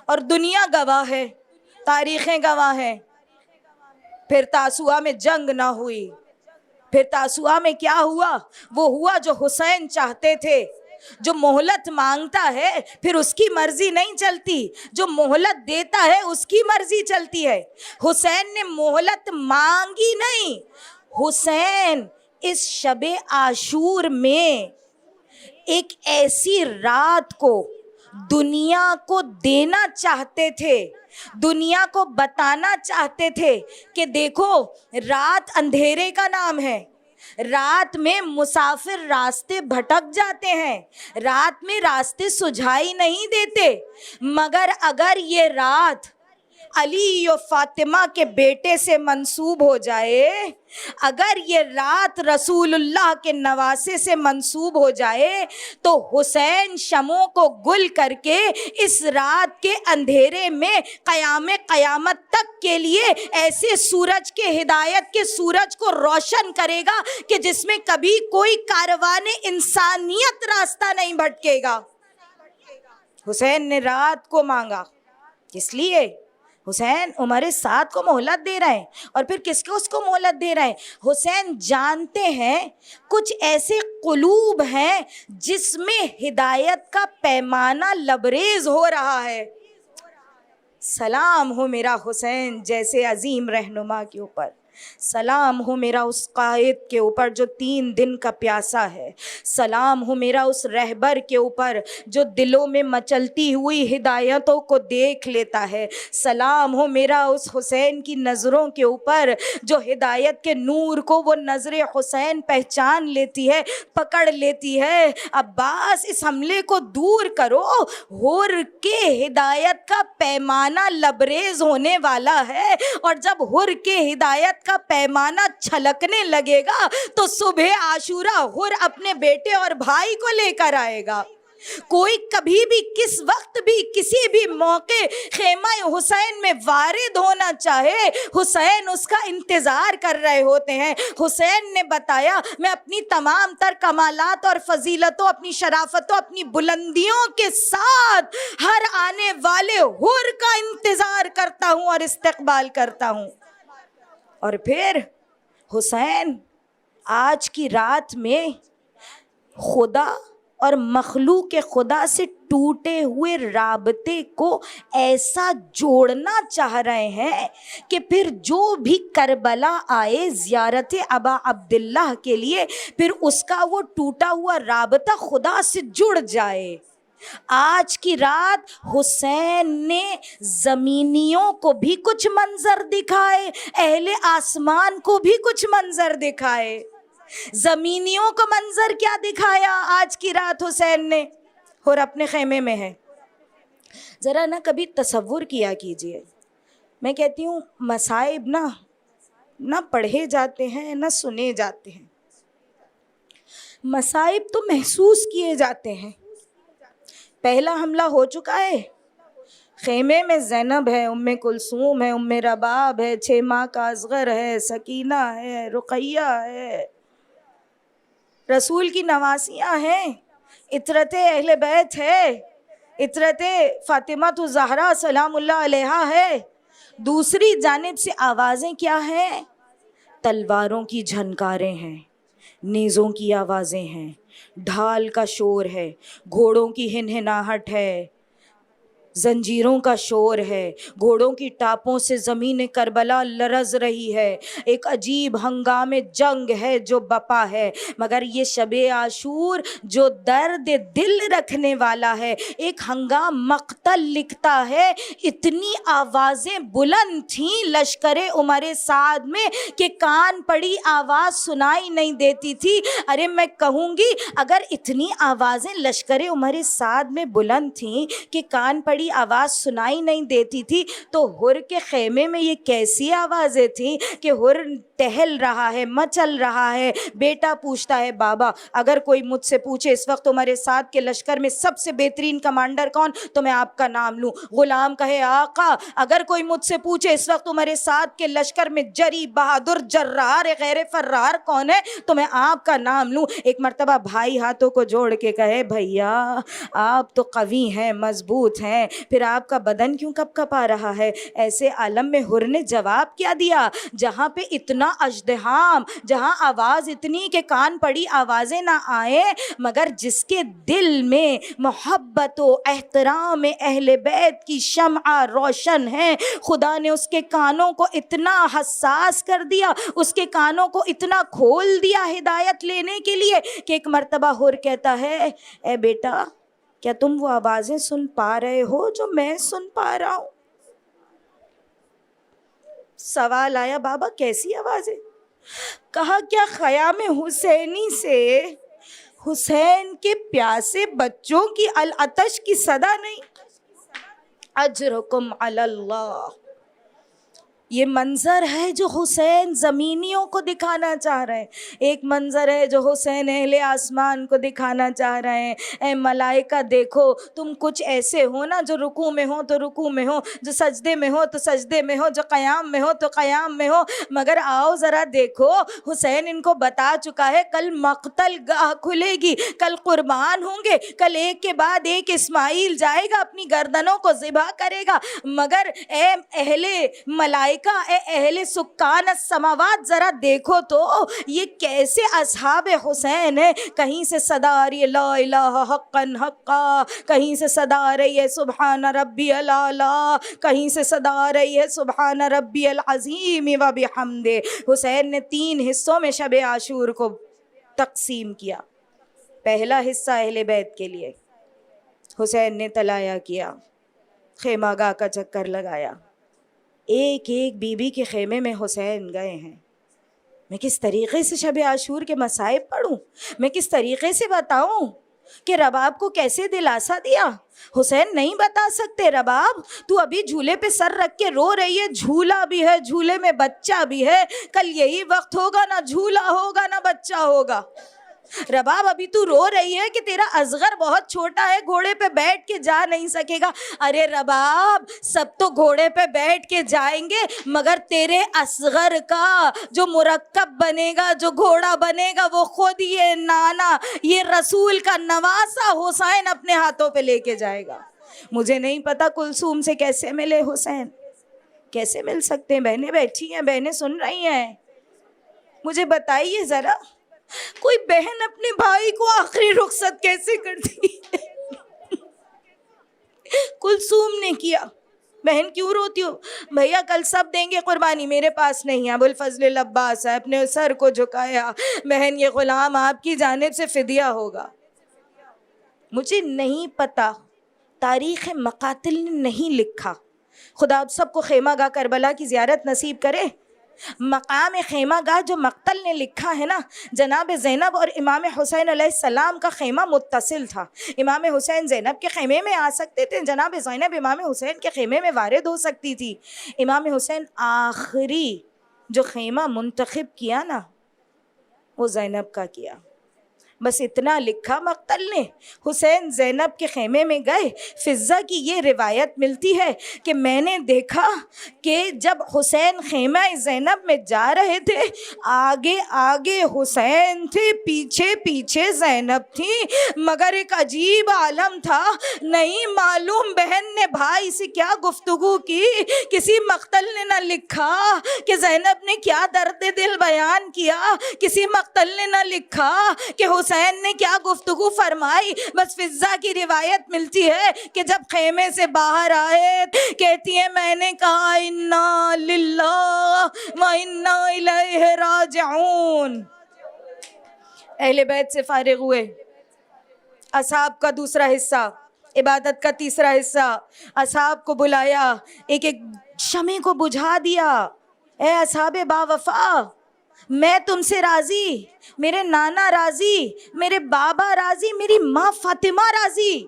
S2: اور دنیا گواہ ہے، تاریخیں گواہ ہیں۔ پھر تاسوعا میں جنگ نہ ہوئی، پھر تاسوعا میں کیا ہوا؟ وہ ہوا جو حسین چاہتے تھے۔ جو مہلت مانگتا ہے پھر اس کی مرضی نہیں چلتی، جو مہلت دیتا ہے اس کی مرضی چلتی ہے۔ حسین نے مہلت مانگی نہیں، حسین اس شب عاشور میں ایک ایسی رات کو دنیا کو دینا چاہتے تھے، دنیا کو بتانا چاہتے تھے کہ دیکھو رات اندھیرے کا نام ہے، رات میں مسافر راستے بھٹک جاتے ہیں، رات میں راستے سجھائی نہیں دیتے، مگر اگر یہ رات علی و فاطمہ کے بیٹے سے منسوب ہو جائے، اگر یہ رات رسول اللہ کے نواسے سے منسوب ہو جائے، تو حسین شمعوں کو گل کر کے اس رات کے اندھیرے میں قیامت تک کے لیے ایسے سورج کے ہدایت کے سورج کو روشن کرے گا کہ جس میں کبھی کوئی کاروان انسانیت راستہ نہیں بھٹکے گا۔ حسین نے رات کو مانگا، اس لیے حسین عمر سعد کو مہلت دے رہے ہیں، اور پھر کس کو اس کو مہلت دے رہے ہیں؟ حسین جانتے ہیں کچھ ایسے قلوب ہیں جس میں ہدایت کا پیمانہ لبریز ہو رہا ہے، سلام ہو میرا حسین جیسے عظیم رہنما کے اوپر، سلام ہو میرا اس قائد کے اوپر جو 3 دن کا پیاسا ہے، سلام ہو میرا اس رہبر کے اوپر جو دلوں میں مچلتی ہوئی ہدایتوں کو دیکھ لیتا ہے، سلام ہو میرا اس حسین کی نظروں کے اوپر جو ہدایت کے نور کو وہ نظر حسین پہچان لیتی ہے، پکڑ لیتی ہے۔ عباس اس حملے کو دور کرو، حر کے ہدایت کا پیمانہ لبریز ہونے والا ہے، اور جب حر کے ہدایت کا پیمانہ چھلکنے لگے گا تو صبح عاشورہ حر اپنے بیٹے اور بھائی کو لے کر آئے گا۔ کوئی کبھی بھی کس وقت بھی کسی بھی موقع خیمہ حسین میں وارد ہونا چاہے، حسین اس کا انتظار کر رہے ہوتے ہیں۔ حسین نے بتایا میں اپنی تمام تر کمالات اور فضیلتوں، اپنی شرافتوں، اپنی بلندیوں کے ساتھ ہر آنے والے حر کا انتظار کرتا ہوں اور استقبال کرتا ہوں۔ اور پھر حسین آج کی رات میں خدا اور مخلوق خدا سے ٹوٹے ہوئے رابطے کو ایسا جوڑنا چاہ رہے ہیں کہ پھر جو بھی کربلا آئے زیارت ابا عبداللہ کے لیے، پھر اس کا وہ ٹوٹا ہوا رابطہ خدا سے جڑ جائے۔ آج کی رات حسین نے زمینیوں کو بھی کچھ منظر دکھائے، اہل آسمان کو بھی کچھ منظر دکھائے۔ زمینیوں کو منظر کیا دکھایا آج کی رات حسین نے؟ اور اپنے خیمے میں ہے۔ ذرا نا کبھی تصور کیا کیجئے، میں کہتی ہوں مصائب نہ پڑھے جاتے ہیں نہ سنے جاتے ہیں، مصائب تو محسوس کیے جاتے ہیں۔ پہلا حملہ ہو چکا ہے، خیمے میں زینب ہے، ام کلثوم ہے، ام رباب ہے، 6 ماہ کا اصغر ہے، سکینہ ہے، رقیہ ہے، رسول کی نواسیاں ہیں، عطرت اہل بیت ہے، عطرت فاطمہ الزہرا سلام اللہ علیہا ہے۔ دوسری جانب سے آوازیں کیا ہیں؟ تلواروں کی جھنکاریں ہیں، نیزوں کی آوازیں ہیں، ڈھال کا شور ہے، گھوڑوں کی ہنہناہٹ ہے، زنجیروں کا شور ہے، گھوڑوں کی ٹاپوں سے زمین کربلا لرز رہی ہے، ایک عجیب ہنگام جنگ ہے جو بپا ہے۔ مگر یہ شب عاشور جو درد دل رکھنے والا ہے، ایک ہنگام مقتل لکھتا ہے۔ اتنی آوازیں بلند تھیں لشکر عمر سعد میں کہ کان پڑی آواز سنائی نہیں دیتی تھی۔ ارے میں کہوں گی اگر اتنی آوازیں لشکر عمر سعد میں بلند تھیں کہ کان پڑی آواز سنائی نہیں دیتی تھی، تو حر کے خیمے میں یہ کیسی آوازیں تھیں کہ حر ٹہل رہا ہے، مچل رہا ہے۔ بیٹا پوچھتا ہے بابا اگر کوئی مجھ سے پوچھے اس وقت عمر سعد کے لشکر میں سب سے بہترین کمانڈر کون، تو میں آپ کا نام لوں۔ غلام کہے آقا اگر کوئی مجھ سے پوچھے اس وقت عمر سعد کے لشکر میں جری بہادر جرار غیر فرار کون ہے، تو میں آپ کا نام لوں۔ ایک مرتبہ بھائی ہاتھوں کو جوڑ کے کہے بھیا آپ تو قوی ہیں، مضبوط ہیں، پھر آپ کا بدن کیوں کپ کپا رہا ہے؟ ایسے عالم میں حر نے جواب کیا دیا؟ جہاں پہ اتنا ازدحام، جہاں آواز اتنی کہ کان پڑی آوازیں نہ آئیں، مگر جس کے دل میں محبت و احترام اہل بیت کی شمع روشن ہے، خدا نے اس کے کانوں کو اتنا حساس کر دیا، اس کے کانوں کو اتنا کھول دیا ہدایت لینے کے لیے کہ ایک مرتبہ حر کہتا ہے اے بیٹا کیا تم وہ آوازیں سن پا رہے ہو جو میں سن پا رہا ہوں؟ سوال آیا بابا کیسی آوازیں؟ کہا کیا خیام حسینی سے حسین کے پیاسے بچوں کی العطش کی صدا نہیں؟ اجرکم علی اللہ۔ یہ منظر ہے جو حسین زمینیوں کو دکھانا چاہ رہے ہیں، ایک منظر ہے جو حسین اہل آسمان کو دکھانا چاہ رہے ہیں۔ اے ملائکہ دیکھو تم کچھ ایسے ہو نا جو رکوع میں ہو تو رکوع میں ہو، جو سجدے میں ہو تو سجدے میں ہو، جو قیام میں ہو تو قیام میں ہو، مگر آؤ ذرا دیکھو حسین ان کو بتا چکا ہے کل مقتل گاہ کھلے گی، کل قربان ہوں گے، کل ایک کے بعد ایک اسماعیل جائے گا اپنی گردنوں کو ذبح کرے گا، مگر اے اہل ملائکہ ملائکہ اے اہل سکان السماوات ذرا دیکھو تو یہ کیسے اصحاب حسین ہیں. کہیں سے صدا آ رہی ہے لا الہ حقا حقا, کہیں سے صدا آ رہی ہے سبحان ربی الاعلی, کہیں سے صدا آ رہی ہے سبحان ربی العظیم و بحمدہ. حسین نے 3 حصوں میں شب عاشور کو تقسیم کیا. پہلا حصہ اہل بیت کے لیے, حسین نے طلایہ کیا, خیمہ گاہ کا چکر لگایا, ایک ایک بی بی کے خیمے میں حسین گئے ہیں. میں کس طریقے سے شب عاشور کے مصائب پڑھوں, میں کس طریقے سے بتاؤں کہ رباب کو کیسے دلاسا دیا. حسین نہیں بتا سکتے رباب تو ابھی جھولے پہ سر رکھ کے رو رہی ہے, جھولا بھی ہے, جھولے میں بچہ بھی ہے, کل یہی وقت ہوگا نہ جھولا ہوگا نہ بچہ ہوگا. رباب ابھی تو رو رہی ہے کہ تیرا اصغر بہت چھوٹا ہے, گھوڑے پہ بیٹھ کے جا نہیں سکے گا. ارے رباب سب تو گھوڑے پہ بیٹھ کے جائیں گے مگر تیرے اصغر کا جو مرکب بنے گا, جو گھوڑا بنے گا, وہ خود یہ نانا, یہ رسول کا نواسا حسین اپنے ہاتھوں پہ لے کے جائے گا. مجھے نہیں پتا کلثوم سے کیسے ملے حسین, کیسے مل سکتے ہیں؟ بہنیں بیٹھی ہیں, بہنیں سن رہی ہیں, مجھے بتائیے ذرا کوئی بہن اپنے بھائی کو آخری رخصت کیسے کرتی ہے؟ کلثوم نے کیا. بہن کیوں روتی ہو؟ بھیا کل سب دیں گے قربانی, میرے پاس نہیں ہے. ابوالفضل عباس ہے, اپنے سر کو جھکایا, بہن یہ غلام آپ کی جانب سے فدیہ ہوگا. مجھے نہیں پتا, تاریخ مقاتل نے نہیں لکھا. خدا آپ سب کو خیمہ گاہ کربلا کی زیارت نصیب کرے. مقام خیمہ گاہ جو مقتل نے لکھا ہے نا, جناب زینب اور امام حسین علیہ السلام کا خیمہ متصل تھا. امام حسین زینب کے خیمے میں آ سکتے تھے, جناب زینب امام حسین کے خیمے میں وارد ہو سکتی تھی. امام حسین آخری جو خیمہ منتخب کیا نا وہ زینب کا کیا. بس اتنا لکھا مقتل نے. حسین زینب کے خیمے میں گئے. فضہ کی یہ روایت ملتی ہے کہ میں نے دیکھا کہ جب حسین خیمہ زینب میں جا رہے تھے, آگے آگے حسین تھے, پیچھے پیچھے زینب تھی, مگر ایک عجیب عالم تھا. نہیں معلوم بہن نے بھائی سے کیا گفتگو کی, کسی مقتل نے نہ لکھا کہ زینب نے کیا درد دل بیان کیا, کسی مقتل نے نہ لکھا کہ حسین نے کیا گفتگو فرمائی. بس فضہ کی روایت ملتی ہے کہ جب خیمے سے باہر آئے, کہتی ہے میں نے کہا انا للہ و انا الیہ راجعون. اہل بیت سے فارغ ہوئے, اصحاب کا دوسرا حصہ, عبادت کا تیسرا حصہ, اصحاب کو بلایا, ایک ایک شمع کو بجھا دیا. اے اصحاب با وفا, میں تم سے راضی, میرے نانا راضی, میرے بابا راضی, میری ماں فاطمہ راضی,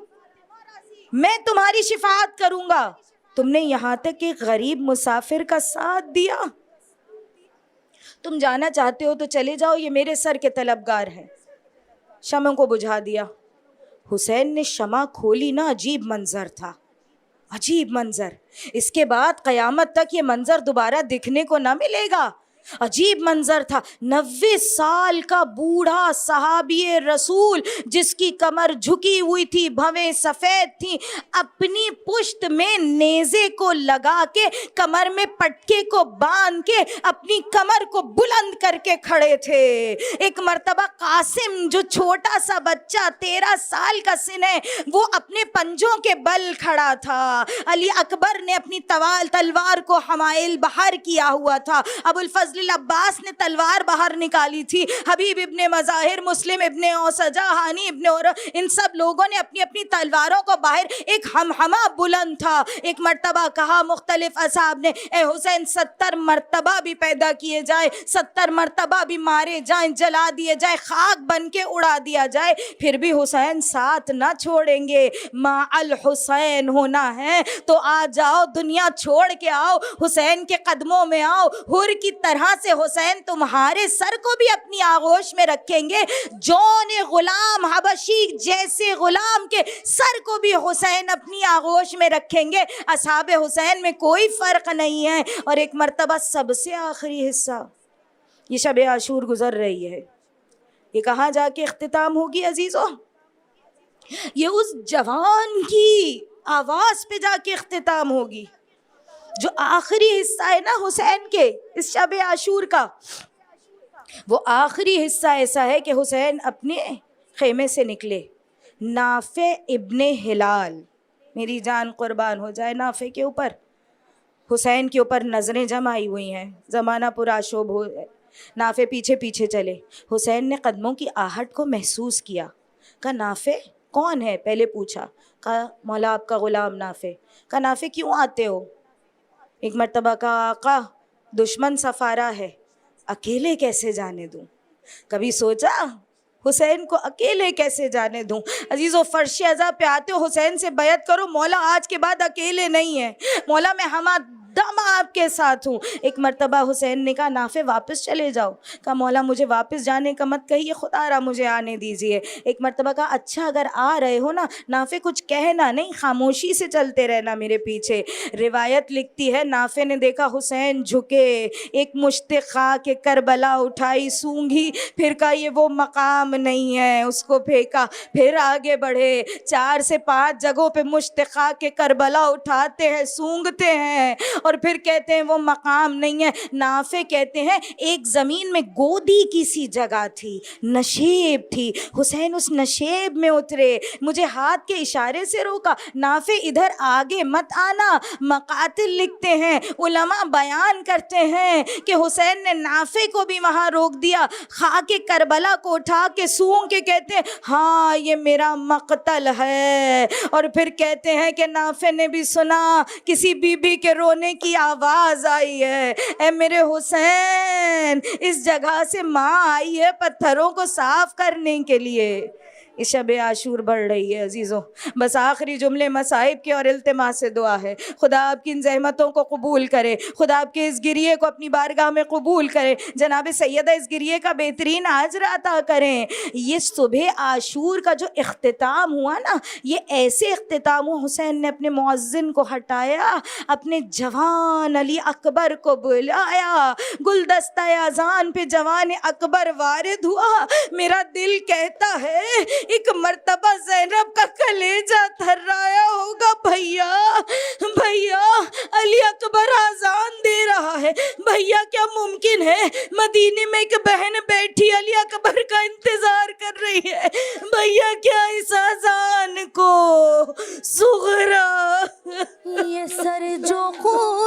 S2: میں تمہاری شفاعت کروں گا. تم نے یہاں تک ایک غریب مسافر کا ساتھ دیا. تم جانا چاہتے ہو تو چلے جاؤ, یہ میرے سر کے طلبگار ہیں. شمع کو بجھا دیا. حسین نے شمع کھولی نا, عجیب منظر تھا, عجیب منظر. اس کے بعد قیامت تک یہ منظر دوبارہ دکھنے کو نہ ملے گا. عجیب منظر تھا. 90 سال کا بوڑھا صحابی رسول جس کی کمر جھکی ہوئی تھی, بھویں سفید تھی, اپنی پشت میں نیزے کو لگا کے, کمر میں پٹکے کو باندھ کے اپنی کمر کو بلند کر کے کھڑے تھے. ایک مرتبہ قاسم جو چھوٹا سا بچہ 13 سال کا سن ہے, وہ اپنے پنجوں کے بل کھڑا تھا. علی اکبر نے اپنی تلوار کو حمائل بہر کیا ہوا تھا. ابوالفضل عباس نے تلوار باہر نکالی تھی. حبیب ابن مظاہر, مسلم ابن اوسجہ, ہانی ابن اور ان سب لوگوں نے اپنی اپنی تلواروں کو باہر, ایک ہمہمہ بلند تھا. ایک مرتبہ کہا مختلف اصحاب نے, اے حسین 70 مرتبہ بھی پیدا کیے جائے, 70 مرتبہ بھی مارے جائیں, جلا دیے جائے, خاک بن کے اڑا دیا جائے, پھر بھی حسین ساتھ نہ چھوڑیں گے. مع الحسین ہونا ہے تو آ جاؤ, دنیا چھوڑ کے آؤ, حسین کے قدموں میں آؤ. حر کی طرح سے حسین تمہارے سر کو بھی اپنی آغوش میں رکھیں گے. جون غلام حبشی جیسے غلام کے سر کو بھی حسین اپنی آغوش میں رکھیں گے. اصحاب حسین میں کوئی فرق نہیں ہے. اور ایک مرتبہ سب سے آخری حصہ, یہ شب عاشور گزر رہی ہے, یہ کہاں جا کے اختتام ہوگی عزیزوں؟ یہ اس جوان کی آواز پہ جا کے اختتام ہوگی. جو آخری حصہ ہے نا حسین کے اس شب عاشور کا، وہ آخری حصہ ایسا ہے کہ حسین اپنے خیمے سے نکلے. نافع ابن ہلال، میری جان قربان ہو جائے نافع کے اوپر، حسین کے اوپر نظریں جمائی ہوئی ہیں، زمانہ پرآشوب ہو. نافع پیچھے پیچھے چلے. حسین نے قدموں کی آہٹ کو محسوس کیا. کہا نافع کون ہے؟ پہلے پوچھا. کہا مولا آپ کا غلام نافع. کہا نافع کیوں آتے ہو؟ ایک مرتبہ کہا آقا دشمن سفارا ہے، اکیلے کیسے جانے دوں؟ کبھی سوچا حسین کو اکیلے کیسے جانے دوں؟ عزیزو فرش ازا پہ آتے ہو حسین سے بیعت کرو، مولا آج کے بعد اکیلے نہیں ہیں، مولا میں ہمہ دم آپ کے ساتھ ہوں. ایک مرتبہ حسین نے کہا نافع واپس چلے جاؤ. کہا مولا مجھے واپس جانے کا مت کہیے، خدا را مجھے آنے دیجیے. ایک مرتبہ کہا اچھا اگر آ رہے ہو نا نافع کچھ کہنا نہیں، خاموشی سے چلتے رہنا میرے پیچھے. روایت لکھتی ہے نافع نے دیکھا حسین جھکے، ایک مشت خاک کربلا اٹھائی سونگھی، پھر کہا یہ وہ مقام نہیں ہے، اس کو پھینکا. پھر آگے بڑھے، 4 سے 5 جگہوں پہ مشت خاک کربلا اٹھاتے ہیں، سونگتے ہیں اور پھر کہتے ہیں وہ مقام نہیں ہے. نافع کہتے ہیں ایک زمین میں گودی کی سی جگہ تھی، نشیب تھی، حسین اس نشیب میں اترے، مجھے ہاتھ کے اشارے سے روکا، نافع ادھر آگے مت آنا. مقاتل لکھتے ہیں، علماء بیان کرتے ہیں کہ حسین نے نافع کو بھی وہاں روک دیا، خاک کربلا کو اٹھا کے سونگ کے کہتے ہیں ہاں یہ میرا مقتل ہے. اور پھر کہتے ہیں کہ نافع نے بھی سنا کسی بی بی کے رونے کی آواز آئی ہے، اے میرے حسین اس جگہ سے ماں آئی ہے پتھروں کو صاف کرنے کے لیے. اس شب عاشور بڑھ رہی ہے عزیزوں. بس آخری جملے مصائب کے اور التماس سے دعا ہے، خدا آپ کی ان زحمتوں کو قبول کرے، خدا آپ کے اس گریے کو اپنی بارگاہ میں قبول کرے، جناب سیدہ اس گریے کا بہترین اجر عطا کریں. یہ صبح عاشور کا جو اختتام ہوا نا، یہ ایسے اختتام ہوا، حسین نے اپنے مؤذن کو ہٹایا، اپنے جوان علی اکبر کو بلایا، گلدستہ اذان پہ جوان اکبر وارد ہوا. میرا دل کہتا ہے ایک مرتبہ زینب کا کلیجہ تھرایا ہوگا، بھیا بھیا علی اکبر اذان دے رہا ہے، بھیا کیا ممکن ہے مدینے میں ایک بہن بیٹھی علی اکبر کا انتظار کر رہی ہے، بھیا کیا اس اذان کو صغرا
S3: یہ سر جو خون